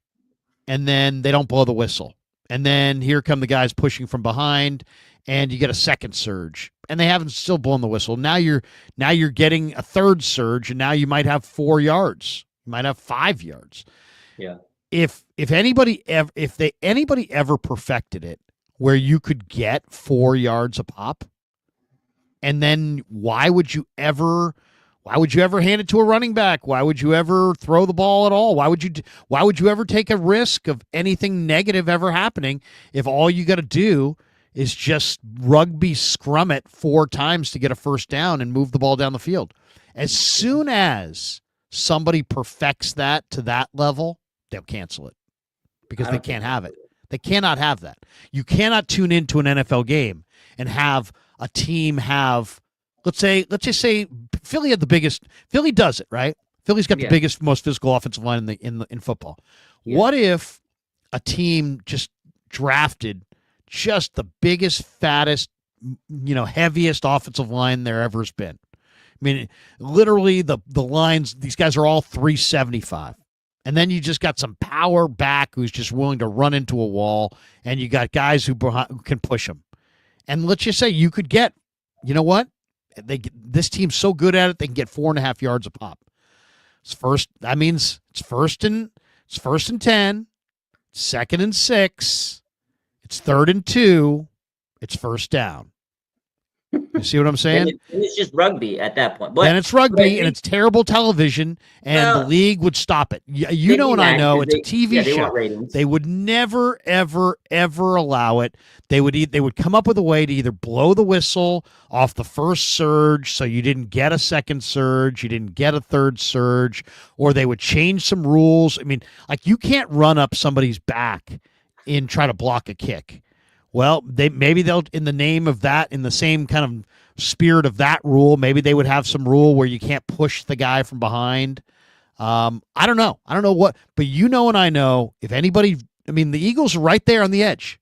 and then they don't blow the whistle. And then here come the guys pushing from behind, and you get a second surge, and they haven't still blown the whistle. Now you're getting a third surge, and now you might have 4 yards. You might have 5 yards. Yeah. If anybody ever perfected it where you could get 4 yards a pop, and then why would you ever hand it to a running back? Why would you ever throw the ball at all? Why would you ever take a risk of anything negative ever happening if all you got to do is just rugby scrum it 4 times to get a first down and move the ball down the field? As soon as somebody perfects that to that level, they'll cancel it because they can't have it. They cannot have that. You cannot tune into an NFL game and have a team have, let's just say Philly had the biggest. Philly does it, right? Philly's got the biggest, most physical offensive line in football. Yeah. What if a team just drafted just the biggest, fattest, heaviest offensive line there ever has been? I mean, literally the lines. These guys are all 375. And then you just got some power back who's just willing to run into a wall, and you got guys who can push them. And let's just say you could get, you know what? This team's so good at it, they can get 4.5 yards a pop. That means it's first and 10, second and 6, it's 3rd and 2, it's first down. You see what I'm saying? And it's just rugby at that point. Then it's rugby, and it's terrible television, and the league would stop it. You know, and I know it's a TV show. They would never, ever, ever allow it. They would come up with a way to either blow the whistle off the first surge, so you didn't get a second surge, you didn't get a third surge, or they would change some rules. I mean, like, you can't run up somebody's back and try to block a kick. Well, maybe they'll, in the name of that, in the same kind of spirit of that rule, maybe they would have some rule where you can't push the guy from behind. I don't know. I don't know what, but and I know, if anybody, I mean, the Eagles are right there on the edge.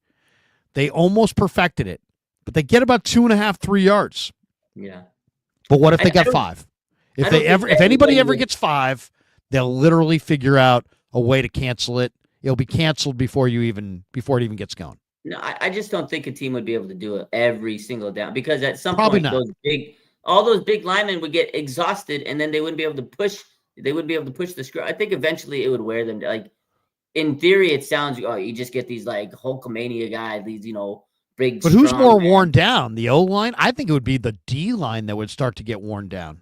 They almost perfected it, but they get about 2.5, 3 yards. Yeah. But what if they got 5? If anybody ever gets 5, they'll literally figure out a way to cancel it. It'll be canceled before it even gets going. No, I just don't think a team would be able to do it every single down, because at some point all those big linemen would get exhausted, and then they wouldn't be able to push. They wouldn't be able to push the screw. I think eventually it would wear them. Like, in theory, it sounds, you just get these like Hulkamania guys, these big. But who's more worn down, the O line? I think it would be the D line that would start to get worn down.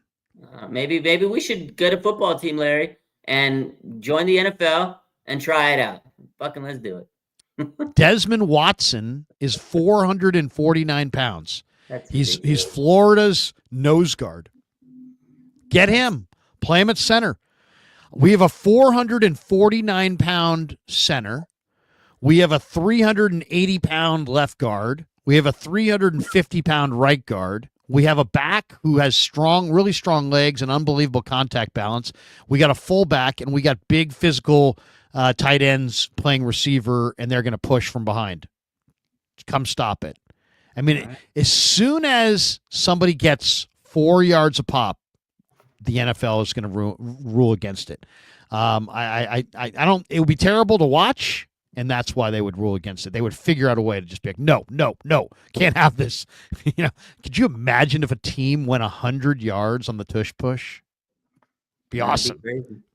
Maybe we should get a football team, Larry, and join the NFL and try it out. Fucking let's do it. Desmond Watson is 449 pounds. He's Florida's nose guard. Get him. Play him at center. We have a 449-pound center. We have a 380-pound left guard. We have a 350-pound right guard. We have a back who has really strong legs and unbelievable contact balance. We got a fullback, and we got big physical tight ends playing receiver, and they're going to push from behind. Come stop it. I mean, as soon as somebody gets 4 yards a pop, the NFL is going to rule against it. I don't. It would be terrible to watch, and that's why they would rule against it. They would figure out a way to just be like, no, can't have this. Could you imagine if a team went 100 yards on the tush push? Be awesome.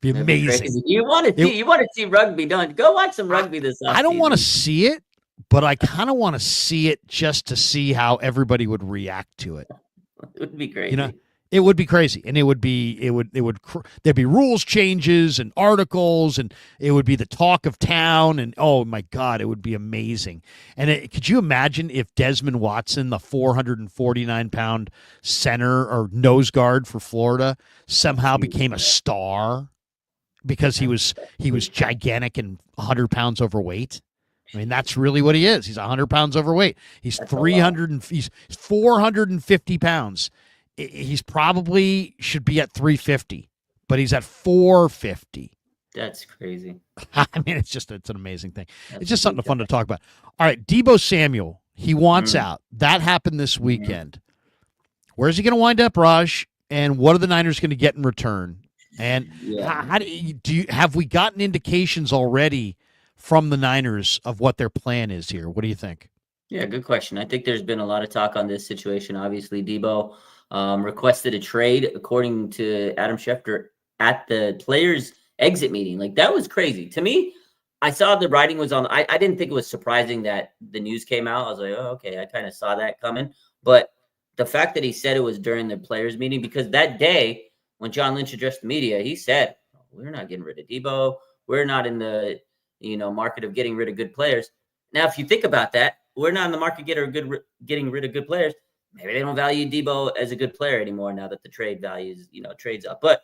Be amazing. You want to see rugby, don't you? Go watch some rugby this offseason. I don't want to see it, but I kind of want to see it just to see how everybody would react to it. It would be crazy. It would be crazy, and there'd be rules changes and articles, and it would be the talk of town, and oh my God, it would be amazing. And could you imagine if Desmond Watson, the 449-pound center or nose guard for Florida, somehow became a star because he was gigantic and 100 pounds overweight. I mean, that's really what he is. He's 100 pounds overweight. He's 300 and he's 450 pounds. He's probably should be at 350, but he's at 450. That's crazy. I mean, it's an amazing thing. It's just something fun to talk about. All right, Deebo Samuel, he wants out. That happened this weekend. Where's he going to wind up, Raj? And what are the Niners going to get in return? And how have we gotten indications already from the Niners of what their plan is here? What do you think? Yeah, good question. I think there's been a lot of talk on this situation. Obviously, Deebo requested a trade, according to Adam Schefter, at the players' exit meeting. Like, that was crazy. To me, I saw the writing was on. I didn't think it was surprising that the news came out. I was like, oh, okay, I kind of saw that coming. But the fact that he said it was during the players' meeting, because that day when John Lynch addressed the media, he said, we're not getting rid of Deebo. We're not in the market of getting rid of good players. Now, if you think about that, we're not in the market getting rid of good players. Maybe they don't value Deebo as a good player anymore now that the trade values, trades up. But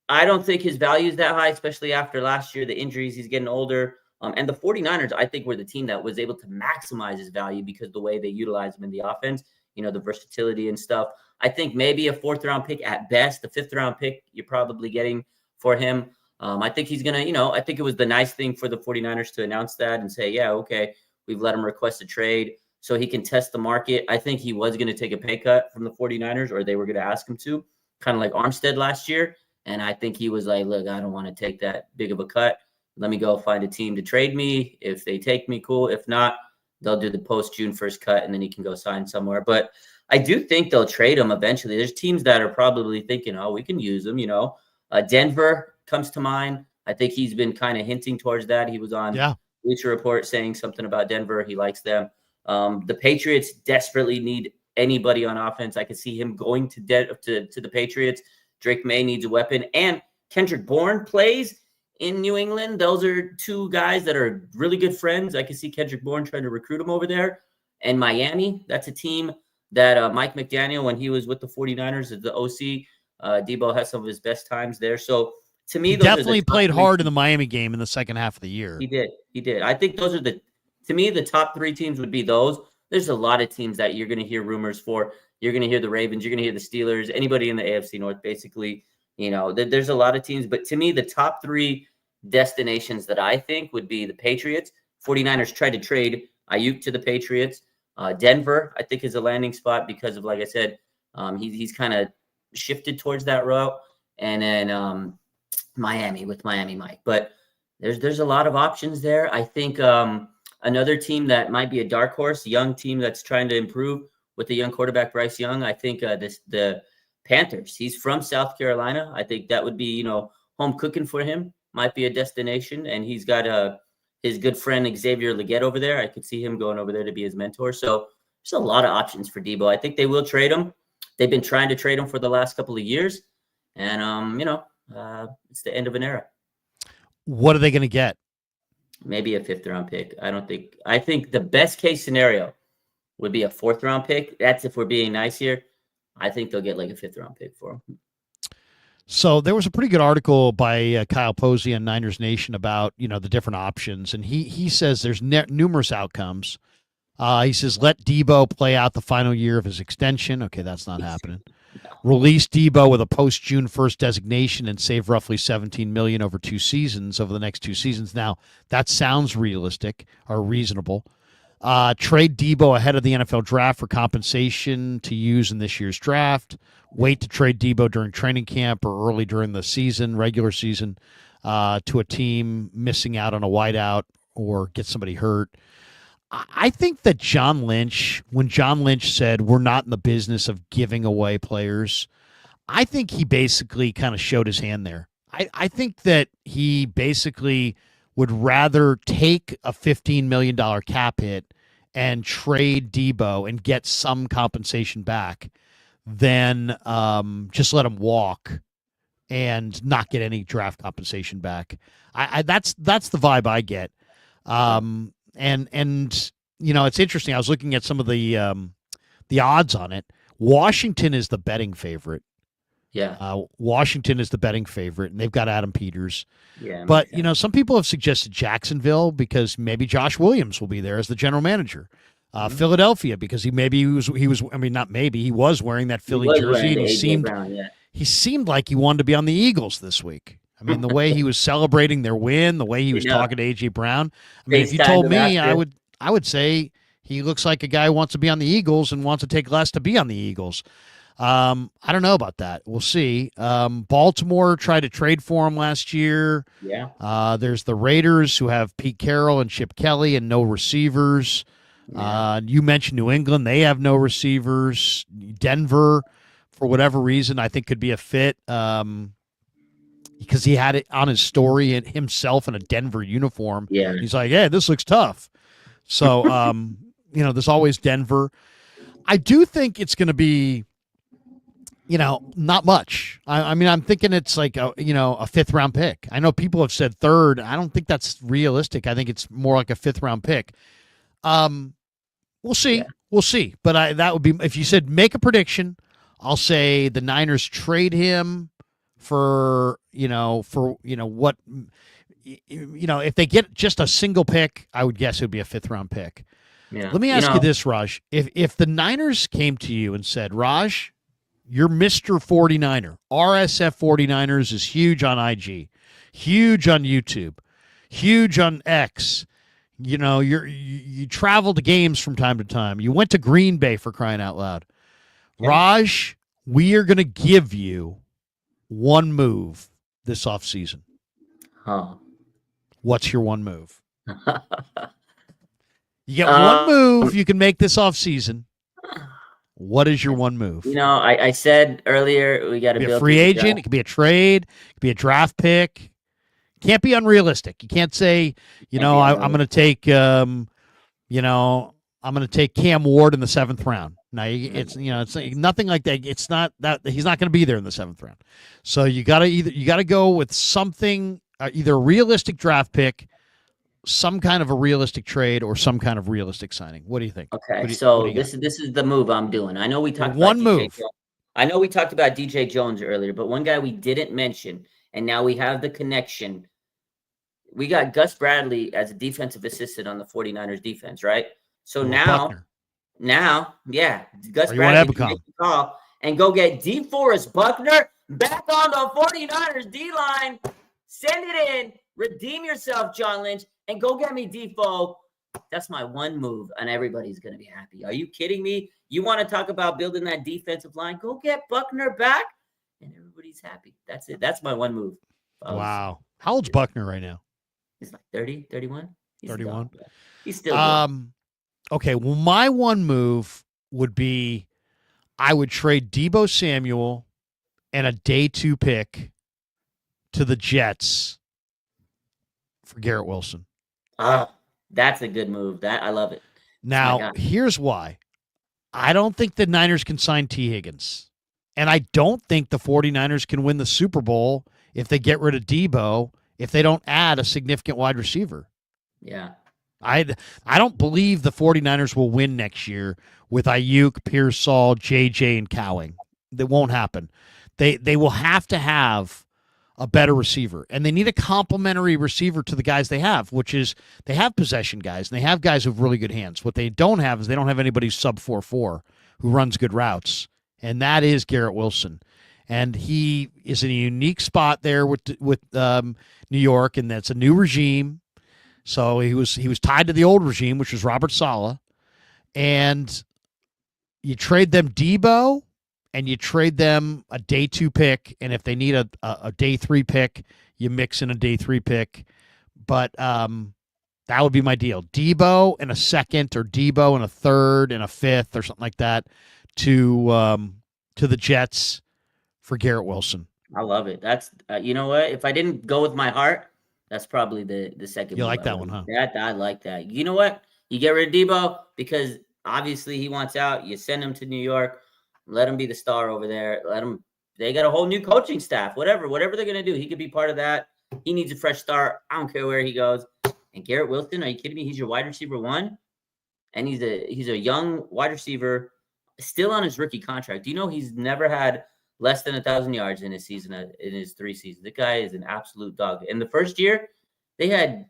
I don't think his value is that high, especially after last year, the injuries, he's getting older. And the 49ers, I think, were the team that was able to maximize his value because the way they utilize him in the offense, the versatility and stuff. I think maybe a 4th-round pick at best, the 5th-round pick you're probably getting for him. I think he's going to, I think it was the nice thing for the 49ers to announce that and say, yeah, okay, we've let him request a trade so he can test the market. I think he was going to take a pay cut from the 49ers, or they were going to ask him to, kind of like Armstead last year. And I think he was like, look, I don't want to take that big of a cut. Let me go find a team to trade me. If they take me, cool. If not, they'll do the post-June 1st cut, and then he can go sign somewhere. But I do think they'll trade him eventually. There's teams that are probably thinking, oh, we can use him, Denver comes to mind. I think he's been kind of hinting towards that. He was on Bleacher Report saying something about Denver. He likes them. The Patriots desperately need anybody on offense. I could see him going to the Patriots. Drake May needs a weapon. And Kendrick Bourne plays in New England. Those are two guys that are really good friends. I can see Kendrick Bourne trying to recruit him over there. And Miami, that's a team that Mike McDaniel, when he was with the 49ers as the OC, Deebo has some of his best times there. So to me, he definitely played hard in the Miami game in the second half of the year. He did. I think those are to me, the top 3 teams would be those. There's a lot of teams that you're going to hear rumors for. You're going to hear the Ravens. You're going to hear the Steelers, anybody in the AFC North, basically. There's a lot of teams. But to me, the top 3 destinations that I think would be the Patriots. 49ers tried to trade Ayuk to the Patriots. Denver, I think, is a landing spot because of, like I said, he's kind of shifted towards that route. And then Miami with Miami Mike. But there's a lot of options there. I think another team that might be a dark horse, young team that's trying to improve with the young quarterback, Bryce Young. I think the Panthers. He's from South Carolina. I think that would be, home cooking for him. Might be a destination. And he's got his good friend Xavier Legette over there. I could see him going over there to be his mentor. So there's a lot of options for Deebo. I think they will trade him. They've been trying to trade him for the last couple of years. And, it's the end of an era. What are they going to get? Maybe a 5th-round pick. I think the best case scenario would be a 4th-round pick. That's if we're being nice here. I think they'll get like a 5th-round pick for him. So there was a pretty good article by Kyle Posey on Niners Nation about, the different options. And he says there's numerous outcomes. He says, let Deebo play out the final year of his extension. Okay, that's not happening. No. Release Deebo with a post-June 1st designation and save roughly $17 million over the next 2 seasons. Now, that sounds realistic or reasonable. Trade Deebo ahead of the NFL draft for compensation to use in this year's draft. Wait to trade Deebo during training camp or early during the regular season, to a team missing out on a wideout or get somebody hurt. I think that when John Lynch said we're not in the business of giving away players, I think he basically kind of showed his hand there. I think that he basically would rather take a $15 million cap hit and trade Deebo and get some compensation back than just let him walk and not get any draft compensation back. That's the vibe I get. And it's interesting. I was looking at some of the odds on it. Washington is the betting favorite. Yeah. Washington is the betting favorite, and they've got Adam Peters. Yeah. But, some people have suggested Jacksonville because maybe Josh Williams will be there as the general manager. Philadelphia because he was I mean not maybe he was wearing that He Philly was jersey, wearing and the AJ Brown, yeah. he seemed like he wanted to be on the Eagles this week. I mean, the way he was celebrating their win, the way he was talking to AJ Brown. I mean, if you told me, I would say he looks like a guy who wants to be on the Eagles and wants to take less to be on the Eagles. I don't know about that. We'll see. Baltimore tried to trade for him last year. Yeah. There's the Raiders who have Pete Carroll and Chip Kelly and no receivers. Yeah. You mentioned New England. They have no receivers. Denver, for whatever reason, I think could be a fit because he had it on his story and himself in a Denver uniform. Yeah. He's like, hey, this looks tough. So, there's always Denver. I do think it's going to be, not much. I mean, I'm thinking it's like a 5th round pick. I know people have said 3rd. I don't think that's realistic. I think it's more like a 5th round pick. We'll see. Yeah. We'll see. But that would be, if you said make a prediction, I'll say the Niners trade him for what, if they get just a single pick, I would guess it would be a 5th round pick. Yeah. Let me ask you this, Raj. If the Niners came to you and said, Raj, you're Mr. 49er. RSF 49ers is huge on IG, huge on YouTube, huge on X. You travel to games from time to time. You went to Green Bay, for crying out loud. Yeah. Raj, we are going to give you one move this offseason. Huh. What's your one move? You get one move you can make this offseason. What is your one move? I said earlier we got to be a free agent. It could be a trade. It could be a draft pick. Can't be unrealistic. You can't say, I'm going to take, I'm going to take Cam Ward in the 7th round. Now it's nothing like that. It's not that he's not going to be there in the 7th round. So you got to go with something, either a realistic draft pick, some kind of a realistic trade, or some kind of realistic signing. What do you think? Okay, this is the move I'm doing. I know we talked about DJ Jones earlier, but one guy we didn't mention, and now we have the connection. We got Gus Bradley as a defensive assistant on the 49ers defense, right? So now, Gus Bradley can make the call and go get DeForest Buckner back on the 49ers D-line. Send it in. Redeem yourself, John Lynch, and go get me Defo. That's my one move, and everybody's going to be happy. Are you kidding me? You want to talk about building that defensive line? Go get Buckner back, and everybody's happy. That's it. That's my one move. Wow. How old's Buckner right now? He's like 30, 31. 31. He's still good. Okay, well, my one move would be I would trade Deebo Samuel and a day 2 pick to the Jets for Garrett Wilson. That's a good move. I love it. Now, here's why. I don't think the Niners can sign T. Higgins. And I don't think the 49ers can win the Super Bowl if they get rid of Deebo, if they don't add a significant wide receiver. Yeah. I don't believe the 49ers will win next year with Ayuk, Pearsall, JJ, and Cowing. That won't happen. They will have to have a better receiver, and they need a complementary receiver to the guys they have, which is they have possession guys, and they have guys who have really good hands. What they don't have is they don't have anybody sub 4.4 who runs good routes, and that is Garrett Wilson. And he is in a unique spot there with New York, and that's a new regime. So he was tied to the old regime, which was Robert Saleh, and you trade them Deebo, and you trade them a day 2 pick, and if they need a day 3 pick, you mix in a day 3 pick. But that would be my deal: Deebo and a 2nd, or Deebo and a 3rd and a 5th, or something like that, to the Jets for Garrett Wilson. I love it. That's you know what? If I didn't go with my heart, that's probably the second. You like that one, huh? I like that. You know what? You get rid of Deebo because obviously he wants out. You send him to New York. Let him be the star over there. They got a whole new coaching staff. Whatever they're gonna do, he could be part of that. He needs a fresh start. I don't care where he goes. And Garrett Wilson, are you kidding me? He's your wide receiver 1, and he's a young wide receiver, still on his rookie contract. Do you know he's never had less than 1,000 yards in his season, in his 3 seasons. The guy is an absolute dog. In the first year, they had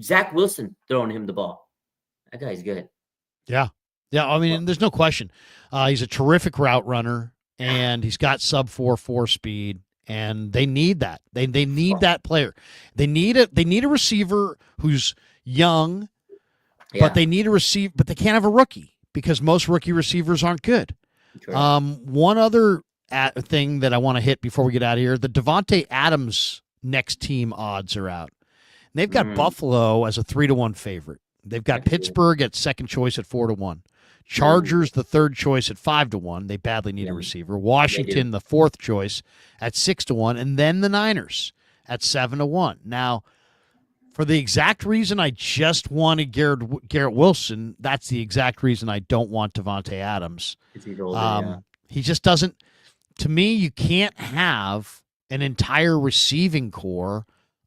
Zach Wilson throwing him the ball. That guy's good. Yeah. Yeah. I mean, there's no question. He's a terrific route runner, and he's got sub 4.4 speed, and they need that. They need that player. They need a receiver who's young, but they need a receiver, but they can't have a rookie because most rookie receivers aren't good. One other thing that I want to hit before we get out of here, the Davante Adams next team odds are out. And they've got Buffalo as a 3-1 favorite. They've got Pittsburgh at second choice at 4-1. Chargers, the third choice at 5-1. They badly need a receiver. Washington, the fourth choice at 6-1. And then the Niners at 7-1. Now, for the exact reason I just wanted Garrett Wilson, that's the exact reason I don't want Davante Adams. He just doesn't. To me, you can't have an entire receiving core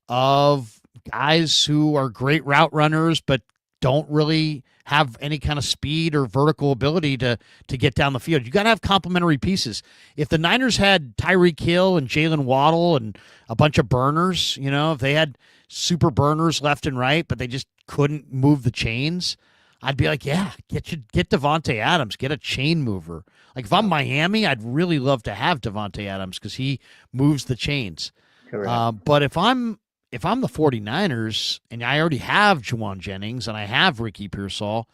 of guys who are great route runners but don't really have any kind of speed or vertical ability to get down the field. You got to have complementary pieces. If the Niners had Tyreek Hill and Jalen Waddle and a bunch of burners, if they had super burners left and right, but they just couldn't move the chains, I'd be like, yeah, get Davante Adams, get a chain mover. Like if I'm Miami, I'd really love to have Davante Adams because he moves the chains. But if I'm the 49ers and I already have Juwan Jennings and I have Ricky Pearsall,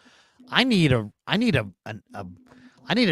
I need an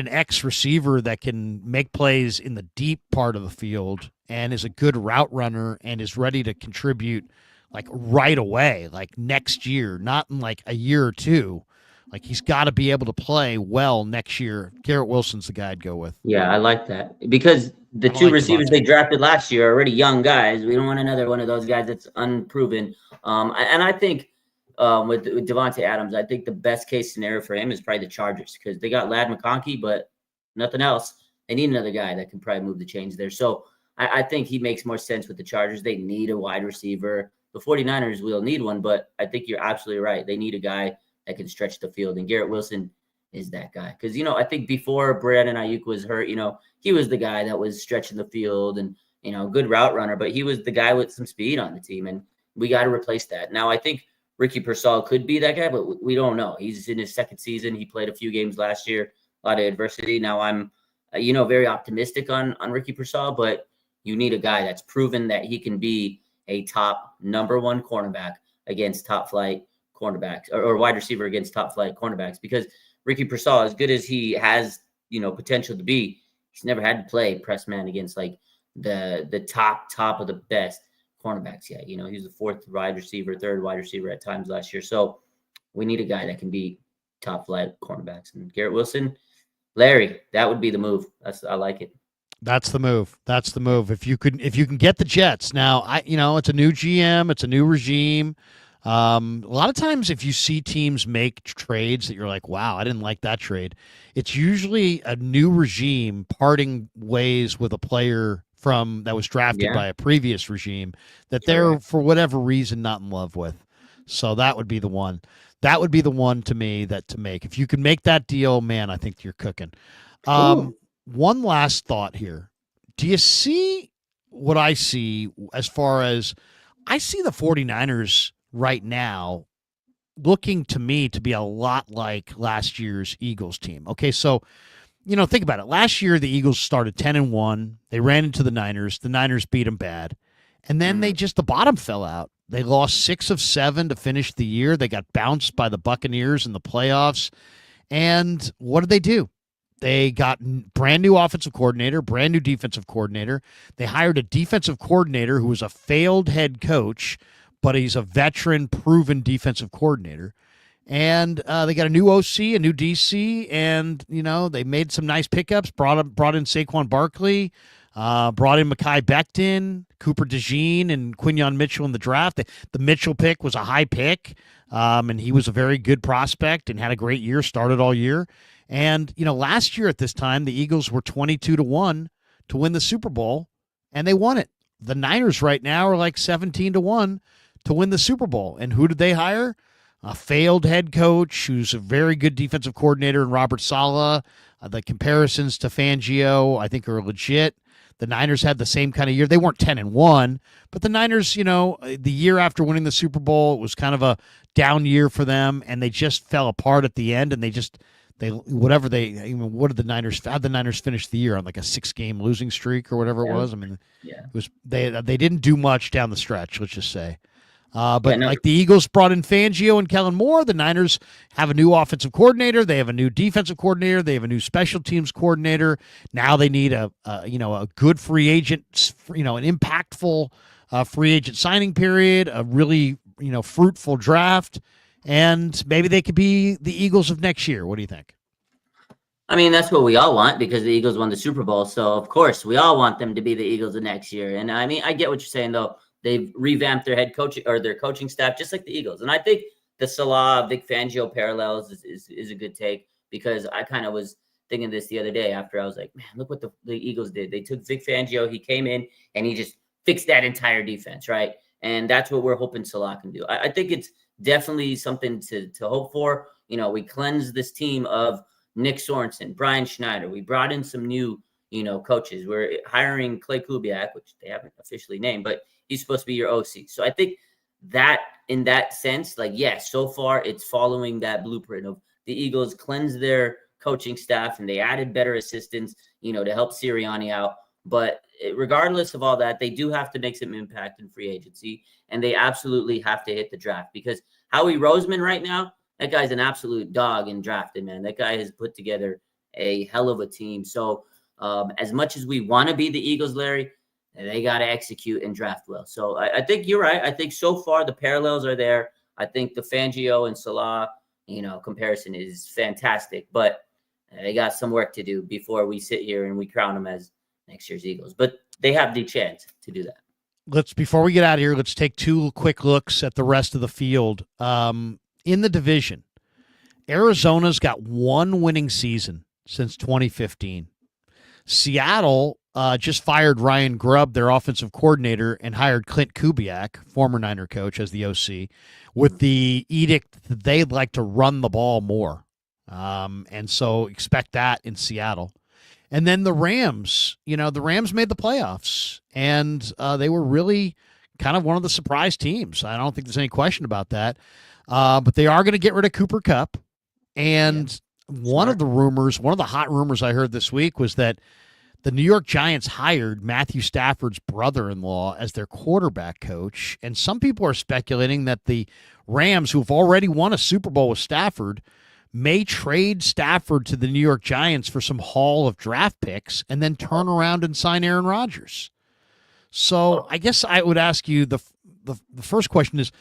X receiver that can make plays in the deep part of the field and is a good route runner and is ready to contribute like right away, like next year, not in like a year or two. Like he's got to be able to play well next year. Garrett Wilson's the guy I'd go with. Yeah, I like that because the two receivers they drafted last year are already young guys. We don't want another one of those guys that's unproven. And I think with Davante Adams, I think the best case scenario for him is probably the Chargers because they got Ladd McConkey, but nothing else. They need another guy that can probably move the chains there. So I think he makes more sense with the Chargers. They need a wide receiver. The 49ers will need one, but I think you're absolutely right. They need a guy that can stretch the field, and Garrett Wilson is that guy. Because, I think before Brandon Ayuk was hurt, he was the guy that was stretching the field and, good route runner, but he was the guy with some speed on the team, and we got to replace that. Now, I think Ricky Pearsall could be that guy, but we don't know. He's in his second season. He played a few games last year, a lot of adversity. Now, I'm, very optimistic on Ricky Pearsall, but you need a guy that's proven that he can be a top number one cornerback against top flight cornerbacks or wide receiver against top flight cornerbacks, because Ricky Pearsall, as good as he has, potential to be, he's never had to play press man against like the top of the best cornerbacks yet. He was the third wide receiver at times last year. So we need a guy that can beat top flight cornerbacks, and Garrett Wilson, Larry, that would be the move. I like it. That's the move. If you can get the Jets now, it's a new GM, it's a new regime. A lot of times if you see teams make trades that you're like, wow, I didn't like that trade, it's usually a new regime parting ways with a player that was drafted by a previous regime that they're, for whatever reason, not in love with. So that would be the one. That would be the one to me to make. If you can make that deal, man, I think you're cooking. One last thought here. Do you see what I see as far as I see the 49ers right now looking to me to be a lot like last year's Eagles team? Okay, so, think about it. Last year, the Eagles started 10-1. They ran into the Niners. The Niners beat them bad. And then the bottom fell out. They lost 6 of 7 to finish the year. They got bounced by the Buccaneers in the playoffs. And what did they do? They got brand new offensive coordinator, brand new defensive coordinator. They hired a defensive coordinator who was a failed head coach, but he's a veteran, proven defensive coordinator. And they got a new OC, a new DC, and, they made some nice pickups, brought in Saquon Barkley, brought in Mekhi Becton, Cooper DeJean, and Quinyon Mitchell in the draft. The Mitchell pick was a high pick, and he was a very good prospect and had a great year, started all year. And, last year at this time, the Eagles were 22-1 to win the Super Bowl, and they won it. The Niners right now are like 17-1 to win the Super Bowl. And who did they hire? A failed head coach who's a very good defensive coordinator in Robert Saleh. The comparisons to Fangio, I think, are legit. The Niners had the same kind of year. They weren't 10-1, but the Niners, the year after winning the Super Bowl, it was kind of a down year for them, and they just fell apart at the end. And what did the Niners? How'd the Niners finish the year on like a 6-game losing streak or whatever it was? I mean, yeah, it was they didn't do much down the stretch. Let's just say. But Yeah, no. like the Eagles brought in Fangio and Kellen Moore, the Niners have a new offensive coordinator. They have a new defensive coordinator. They have a new special teams coordinator. Now they need a good free agent, an impactful free agent signing period, a really fruitful draft, and maybe they could be the Eagles of next year. What do you think? I mean, that's what we all want because the Eagles won the Super Bowl. So, of course, we all want them to be the Eagles of next year. And I mean, I get what you're saying, though. They've revamped their head coach or their coaching staff, just like the Eagles. And I think the Salah, Vic Fangio parallels is a good take because I kind of was thinking this the other day after I was like, man, look what the Eagles did. They took Vic Fangio. He came in and he just fixed that entire defense, right? And that's what we're hoping Salah can do. I think it's definitely something to hope for. We cleansed this team of Nick Sorensen, Brian Schneider. We brought in some new, coaches. We're hiring Clay Kubiak, which they haven't officially named, but he's supposed to be your OC. So I think that in that sense, so far it's following that blueprint of the Eagles cleansed their coaching staff and they added better assistants, to help Sirianni out. But regardless of all that, they do have to make some impact in free agency, and they absolutely have to hit the draft because Howie Roseman right now, that guy's an absolute dog in drafting, man. That guy has put together a hell of a team. So as much as we want to be the Eagles, Larry, they got to execute and draft well. So I think you're right. I think so far the parallels are there. I think the Fangio and Salah, comparison is fantastic. But they got some work to do before we sit here and we crown them as next year's Eagles. But they have the chance to do that. Before we get out of here, let's take 2 quick looks at the rest of the field. In the division, Arizona's got 1 winning season since 2015. Seattle just fired Ryan Grubb, their offensive coordinator, and hired Clint Kubiak, former Niner coach, as the OC, with the edict that they'd like to run the ball more. And so expect that in Seattle. And then the Rams, the Rams made the playoffs, and they were really kind of one of the surprise teams. I don't think there's any question about that. But they are going to get rid of Cooper Kupp. And one of the hot rumors I heard this week was that the New York Giants hired Matthew Stafford's brother-in-law as their quarterback coach. And some people are speculating that the Rams, who have already won a Super Bowl with Stafford, may trade Stafford to the New York Giants for some haul of draft picks and then turn around and sign Aaron Rodgers. So I guess I would ask you the first question is,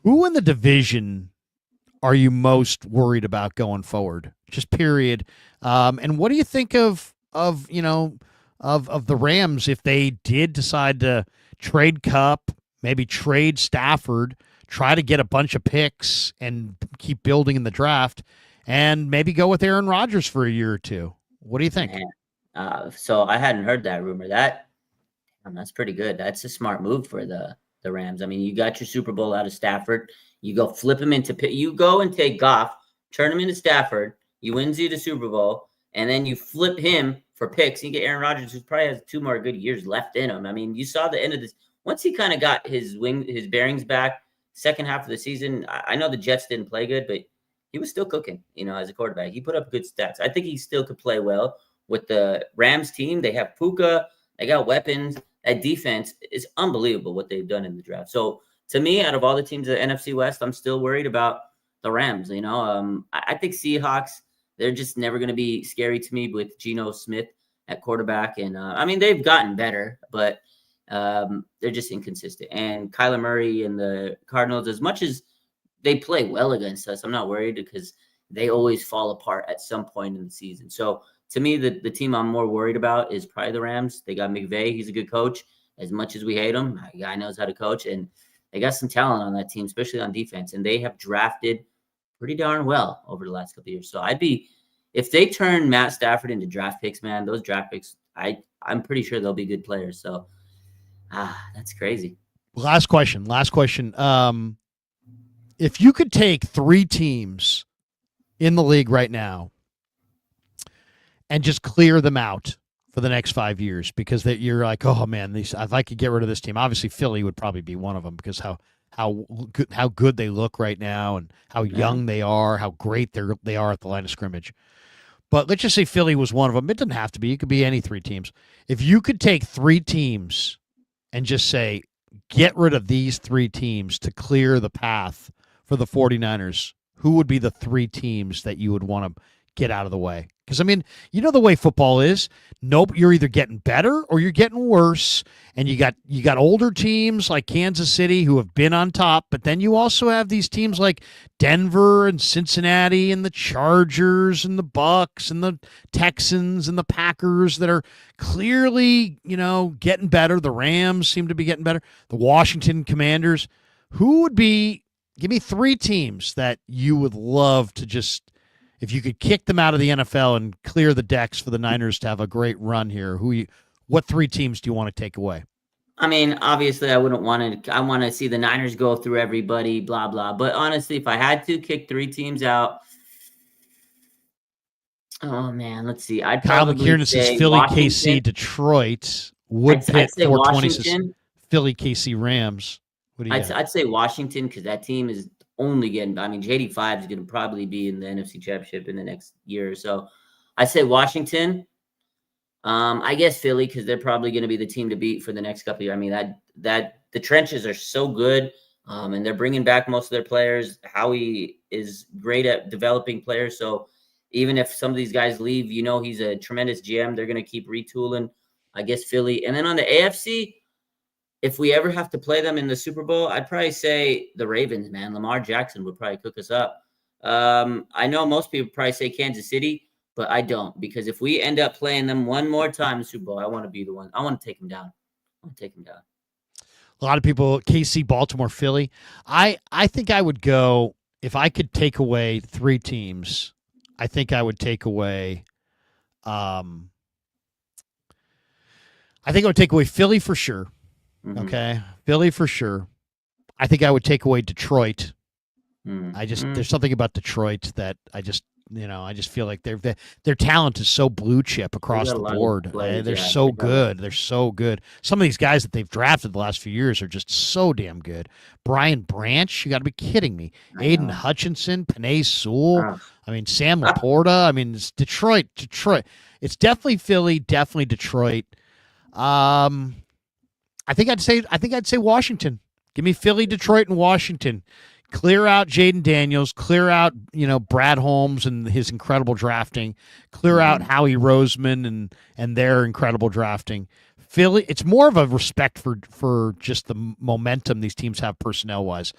who in the division are you most worried about going forward? Just period. And what do you think of the Rams if they did decide to trade Kupp, maybe trade Stafford, try to get a bunch of picks and keep building in the draft, and maybe go with Aaron Rodgers for a year or two? What do you think? So I hadn't heard that rumor. That's pretty good. That's a smart move for the Rams. I mean, you got your Super Bowl out of Stafford. You go flip him into – you go and take Goff, turn him into Stafford. You wins you the Super Bowl, and then you flip him for picks. You get Aaron Rodgers, who probably has 2 more good years left in him. I mean, you saw the end of this. Once he kind of got his bearings back, second half of the season, I know the Jets didn't play good, but he was still cooking, as a quarterback. He put up good stats. I think he still could play well with the Rams team. They have Puka. They got weapons. That defense is unbelievable what they've done in the draft. So to me, out of all the teams in the NFC West, I'm still worried about the Rams. I think Seahawks, they're just never going to be scary to me with Geno Smith at quarterback. And they've gotten better, but they're just inconsistent. And Kyler Murray and the Cardinals, as much as they play well against us, I'm not worried because they always fall apart at some point in the season. So to me, the team I'm more worried about is probably the Rams. They got McVay. He's a good coach. As much as we hate him, the guy knows how to coach. And they got some talent on that team, especially on defense. And they have drafted pretty darn well over the last couple of years. So if they turn Matt Stafford into draft picks, man, those draft picks, I'm pretty sure they'll be good players. So that's crazy. Last question. If you could take 3 teams in the league right now and just clear them out for the next 5 years because you're like, oh man, if I could get rid of this team, obviously Philly would probably be one of them because how good they look right now and how young they are, how great they are at the line of scrimmage. But let's just say Philly was one of them. It doesn't have to be. It could be any 3 teams. If you could take 3 teams and just say, get rid of these 3 teams to clear the path for the 49ers, who would be the 3 teams that you would want to get out of the way? Because, I mean, you know the way football is. Nope, you're either getting better or you're getting worse. And you got older teams like Kansas City who have been on top, but then you also have these teams like Denver and Cincinnati and the Chargers and the Bucks and the Texans and the Packers that are clearly, getting better. The Rams seem to be getting better. The Washington Commanders. Who would be – give me 3 teams that you would love to just – if you could kick them out of the NFL and clear the decks for the Niners to have a great run here, what 3 teams do you want to take away? I mean, obviously, I wouldn't want to. I want to see the Niners go through everybody, blah blah. But honestly, if I had to kick 3 teams out, oh man, let's see. I'd Kyle probably McKiernan say says Philly, Washington. KC, Detroit. Woodpit 420 says Philly, KC, Rams. What do you got? I'd say Washington because that team is only getting. I mean, JD5 is going to probably be in the NFC Championship in the next year or so. I say Washington. I guess Philly because they're probably going to be the team to beat for the next couple of years. I mean that the trenches are so good, and they're bringing back most of their players. Howie is great at developing players, so even if some of these guys leave, he's a tremendous GM. They're going to keep retooling. I guess Philly, and then on the AFC. If we ever have to play them in the Super Bowl, I'd probably say the Ravens, man. Lamar Jackson would probably cook us up. I know most people probably say Kansas City, but I don't because if we end up playing them one more time in the Super Bowl, I want to be the one. I want to take them down. A lot of people, KC, Baltimore, Philly. I think I would go, if I could take away 3 teams, I think I would take away Philly for sure. Mm-hmm. Okay, Philly for sure. I think I would take away Detroit. There's something about Detroit that I just feel like their talent is so blue chip across the board. They're so good. They're so good. Some of these guys that they've drafted the last few years are just so damn good. Brian Branch, you got to be kidding me. Aiden Hutchinson, Penei Sewell. I mean, Sam Laporta. I mean, it's Detroit. It's definitely Philly. Definitely Detroit. I think I'd say Washington. Give me Philly, Detroit, and Washington. Clear out Jaden Daniels. Clear out, Brad Holmes and his incredible drafting. Clear out Howie Roseman and their incredible drafting. Philly, it's more of a respect for just the momentum these teams have personnel wise.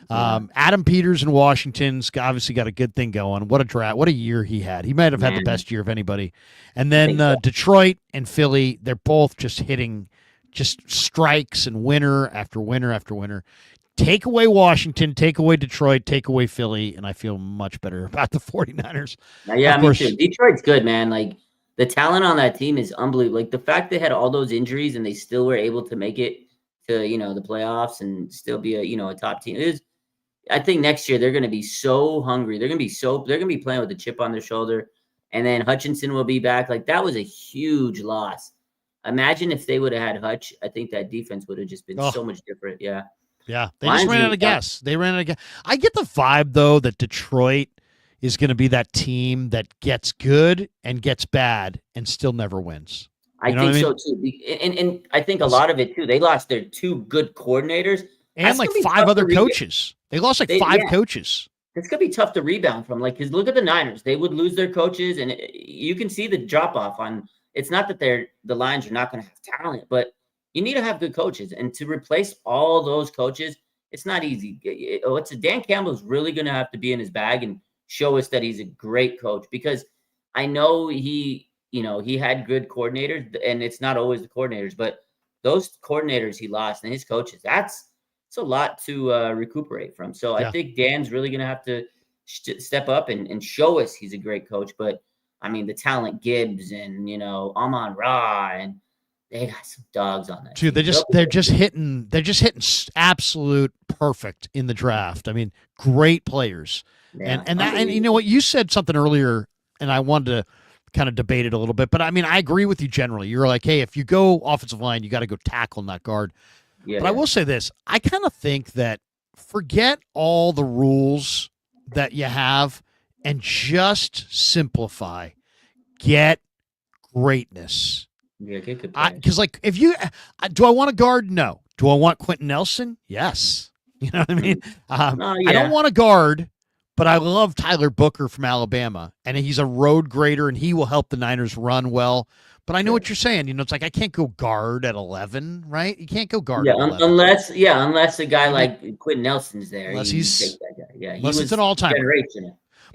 Adam Peters in Washington's obviously got a good thing going. What a draft! What a year he had. He might have had the best year of anybody. And then Detroit and Philly, they're both just hitting. Just strikes and winner after winner after winner. Take away Washington, take away Detroit, take away Philly, and I feel much better about the 49ers. Yeah, me too. Detroit's good, man. Like, the talent on that team is unbelievable. Like, the fact they had all those injuries and they still were able to make it to, the playoffs and still be a top team. I think next year they're going to be so hungry. They're going to be playing with a chip on their shoulder. And then Hutchinson will be back. Like, that was a huge loss. Imagine if they would have had Hutch. I think that defense would have just been so much different. Yeah. Yeah. They just ran out of gas. I get the vibe, though, that Detroit is going to be that team that gets good and gets bad and still never wins. I think so, too. And I think a lot of it, too. They lost their 2 good coordinators. And like 5 other coaches. They lost like 5 coaches. It's going to be tough to rebound from. Like, because look at the Niners. They would lose their coaches, and you can see the drop-off on – it's not that the Lions are not going to have talent, but you need to have good coaches. And to replace all those coaches, it's not easy. Dan Campbell is really going to have to be in his bag and show us that he's a great coach, because I know he had good coordinators, and it's not always the coordinators, but those coordinators he lost and his coaches, it's a lot to recuperate from. So I think Dan's really going to have to step up and show us he's a great coach. But I mean, the talent, Gibbs and, Amon-Ra, and they got some dogs on that. Dude, they're just hitting absolute perfect in the draft. I mean, great players. Yeah, and you know what, you said something earlier, and I wanted to kind of debated a little bit. But I mean, I agree with you generally. You're like, hey, if you go offensive line, you got to go tackle, not guard. Yeah, But I will say this: I kind of think that forget all the rules that you have and just simplify. Get greatness. Yeah, get good players. Because, like, if you do, I want a guard? No. Do I want Quentin Nelson? Yes. You know what I mean? I don't want a guard, but I love Tyler Booker from Alabama, and he's a road grader, and he will help the Niners run well. But I know what you're saying. You know, it's like I can't go guard at 11, right? You can't go guard at 11. Unless a guy like Quentin Nelson's there. Unless you he's take that guy. Yeah, unless it's an all-timer.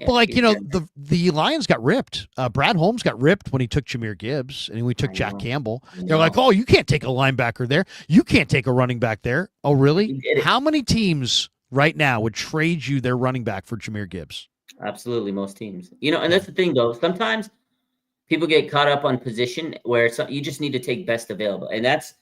Yeah, but, like, you know, the Lions got ripped. Brad Holmes got ripped when he took Jahmyr Gibbs, and we took Jack Campbell. They're like, oh, you can't take a linebacker there. You can't take a running back there. Oh, really? How many teams right now would trade you their running back for Jahmyr Gibbs? Absolutely, most teams. You know, and that's the thing, though. Sometimes people get caught up on position where you just need to take best available. And that's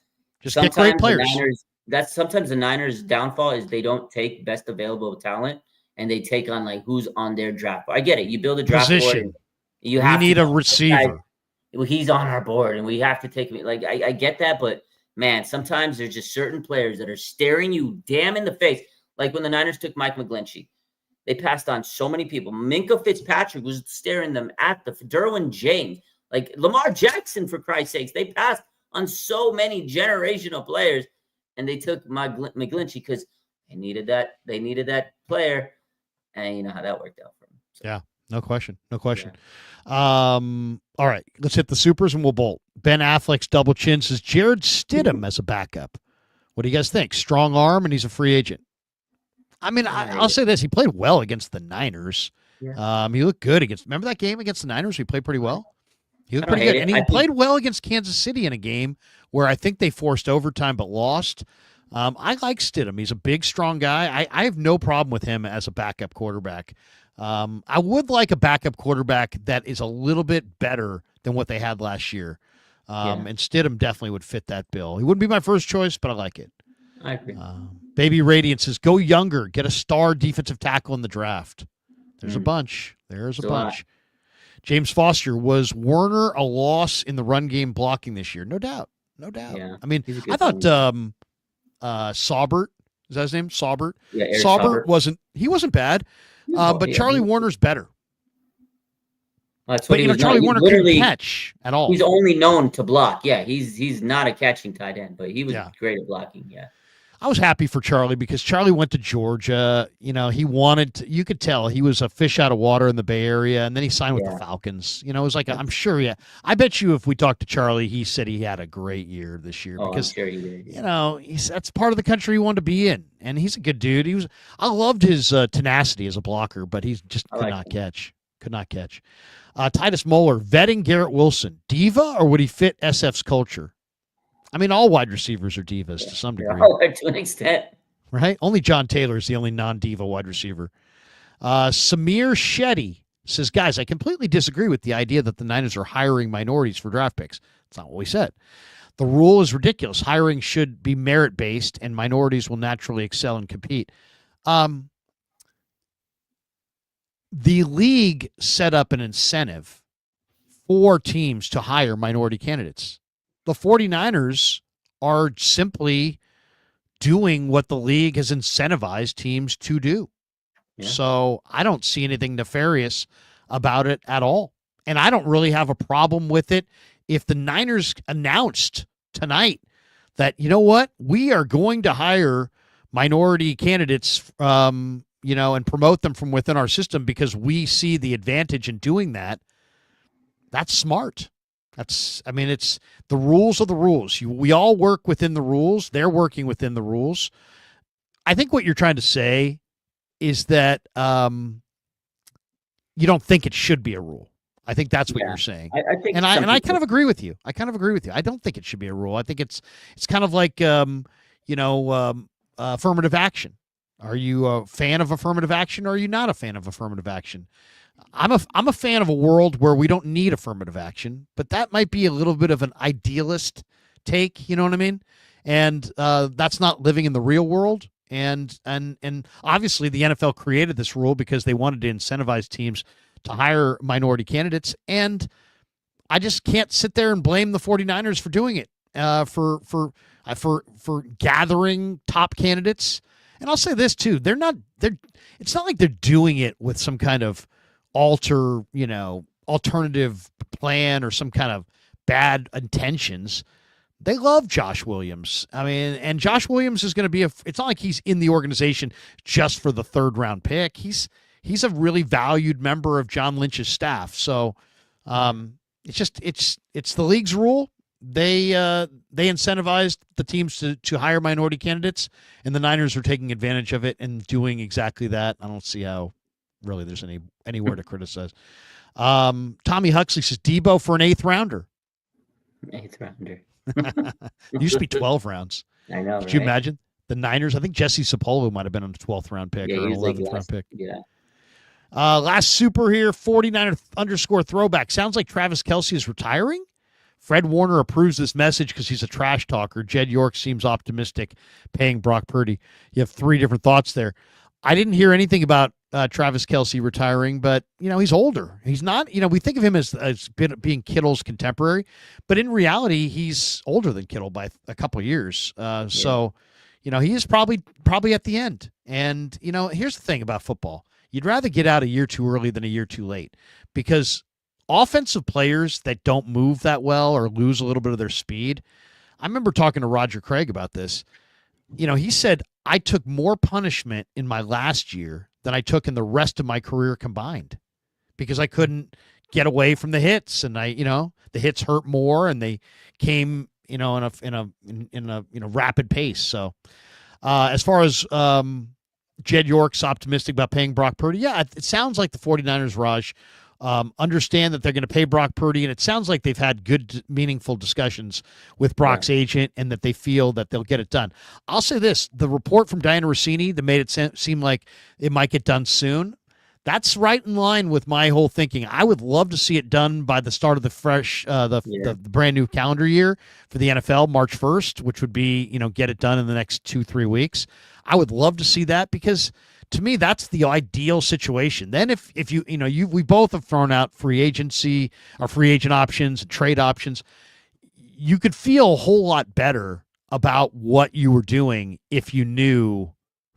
just get great players. That's sometimes the Niners' downfall is they don't take best available talent. And they take on like who's on their draft board. I get it. You build a draft board. You need a receiver. He's on our board, and we have to take him. Like I get that, but man, sometimes there's just certain players that are staring you damn in the face. Like when the Niners took Mike McGlinchey, they passed on so many people. Minka Fitzpatrick was staring them at the Derwin James, like Lamar Jackson, for Christ's sakes. They passed on so many generational players, and they took McGlinchey because they needed that. They needed that player. And you know how that worked out for him. So. Yeah, no question. No question. Yeah. All right, let's hit the supers and we'll bolt. Ben Affleck's double chin says Jared Stidham as a backup. What do you guys think? Strong arm, and he's a free agent. I mean, I'll say this. He played well against the Niners. Yeah. He looked good against – remember that game against the Niners? He played pretty well. He looked pretty good. And he played well against Kansas City in a game where I think they forced overtime but lost. I like Stidham. He's a big, strong guy. I have no problem with him as a backup quarterback. I would like a backup quarterback that is a little bit better than what they had last year. And Stidham definitely would fit that bill. He wouldn't be my first choice, but I like it. I agree. Baby Radiant says, go younger. Get a star defensive tackle in the draft. There's a bunch. There's a bunch. James Foster, was Werner a loss in the run game blocking this year? No doubt. No doubt. Yeah. I mean, I thought Saubert, is that his name? Saubert? Yeah, Saubert wasn't bad, but Charlie Warner's better. That's what Charlie Warner couldn't catch at all. He's only known to block. Yeah, he's not a catching tight end, but he was great at blocking. Yeah. I was happy for Charlie because Charlie went to Georgia. You know, he wanted to, you could tell he was a fish out of water in the Bay Area, and then he signed with the Falcons. You know, it was like, I'm sure, I bet you if we talked to Charlie, he said he had a great year this year because, I'm sure he did. You know, that's part of the country he wanted to be in, and he's a good dude. I loved his tenacity as a blocker, but he just could not catch. Titus Moeller, vetting Garrett Wilson, diva, or would he fit SF's culture? I mean, all wide receivers are divas to some degree. To an extent. Right? Only John Taylor is the only non-diva wide receiver. Samir Shetty says, guys, I completely disagree with the idea that the Niners are hiring minorities for draft picks. That's not what we said. The rule is ridiculous. Hiring should be merit-based, and minorities will naturally excel and compete. The league set up an incentive for teams to hire minority candidates. The 49ers are simply doing what the league has incentivized teams to do. Yeah. So I don't see anything nefarious about it at all. And I don't really have a problem with it if the Niners announced tonight that, you know what, we are going to hire minority candidates, and promote them from within our system because we see the advantage in doing that. That's smart. It's the rules are the rules. We all work within the rules. They're working within the rules. I think what you're trying to say is that you don't think it should be a rule. I think that's what you're saying. I think, I kind of agree with you. I don't think it should be a rule. I think it's kind of like affirmative action. Are you a fan of affirmative action, or are you not a fan of affirmative action? I'm a fan of a world where we don't need affirmative action, but that might be a little bit of an idealist take, you know what I mean? And that's not living in the real world. And obviously the NFL created this rule because they wanted to incentivize teams to hire minority candidates. And I just can't sit there and blame the 49ers for doing it, for gathering top candidates. And I'll say this too: it's not like they're doing it with some kind of alternative plan or some kind of bad intentions. They love Josh Williams. I mean, and Josh Williams is going to be it's not like he's in the organization just for the 3rd round pick. He's a really valued member of John Lynch's staff. So it's the league's rule. They incentivized the teams to hire minority candidates, and the Niners are taking advantage of it and doing exactly that. I don't see how really there's anywhere to criticize. Tommy Huxley says Deebo for an 8th rounder. 8th rounder. It used to be 12 rounds. I know. Could you imagine the Niners? I think Jesse Sapolo might have been on a 12th round pick or an 11th round pick. Yeah. Last super here, 49er _ throwback. Sounds like Travis Kelce is retiring. Fred Warner approves this message because he's a trash talker. Jed York seems optimistic, paying Brock Purdy. You have 3 different thoughts there. I didn't hear anything about Travis Kelce retiring, but he's older. He's not. We think of him as being Kittle's contemporary, but in reality, he's older than Kittle by a couple of years. So, he is probably at the end. And here's the thing about football: you'd rather get out a year too early than a year too late, because offensive players that don't move that well or lose a little bit of their speed. I remember talking to Roger Craig about this. He said, I took more punishment in my last year than I took in the rest of my career combined, because I couldn't get away from the hits, and the hits hurt more, and they came, in a rapid pace. So, as far as Jed York's optimistic about paying Brock Purdy, yeah, it sounds like the 49ers, Raj, understand that they're going to pay Brock Purdy, and it sounds like they've had good, meaningful discussions with Brock's agent, and that they feel that they'll get it done. I'll say this: the report from Diana Rossini that made it seem like it might get done soon, that's right in line with my whole thinking. I would love to see it done by the start of the brand new calendar year for the NFL, March 1st, which would be, get it done in the next 2-3 weeks. I would love to see that, because to me, that's the ideal situation. Then if we both have thrown out free agency or free agent options and trade options, you could feel a whole lot better about what you were doing if you knew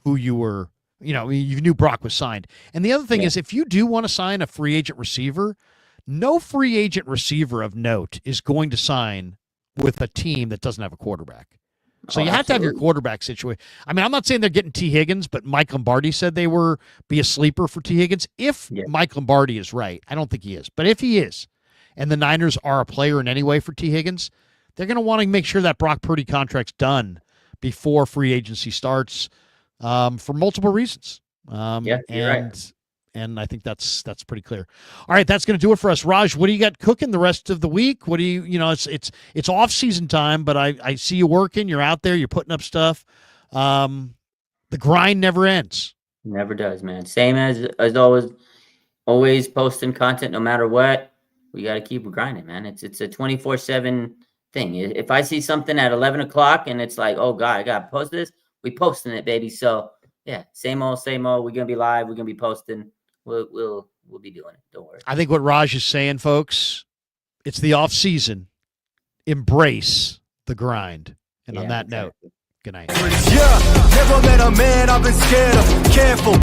who you were, you knew Brock was signed. And the other thing is, if you do want to sign a free agent receiver, no free agent receiver of note is going to sign with a team that doesn't have a quarterback. So you have to have your quarterback situation. I mean, I'm not saying they're getting T. Higgins, but Mike Lombardi said they were be a sleeper for T. Higgins. If Mike Lombardi is right, I don't think he is, but if he is, and the Niners are a player in any way for T. Higgins, they're going to want to make sure that Brock Purdy contract's done before free agency starts, for multiple reasons. You're right. And I think that's pretty clear. All right, that's going to do it for us. Raj, what do you got cooking the rest of the week? What do it's off season time, but I see you working. You're out there. You're putting up stuff. The grind never ends. Never does, man. Same as always posting content no matter what. We got to keep grinding, man. It's a 24/7 thing. If I see something at 11 o'clock and it's like, oh God, I got to post this, we posting it, baby. So yeah, same old. We're going to be live. We're going to be posting. We'll be doing it. Don't worry. I think what Raj is saying, folks, it's the off season. Embrace the grind. And on that note, good night. Yeah, never met a man I've been scared of. Careful.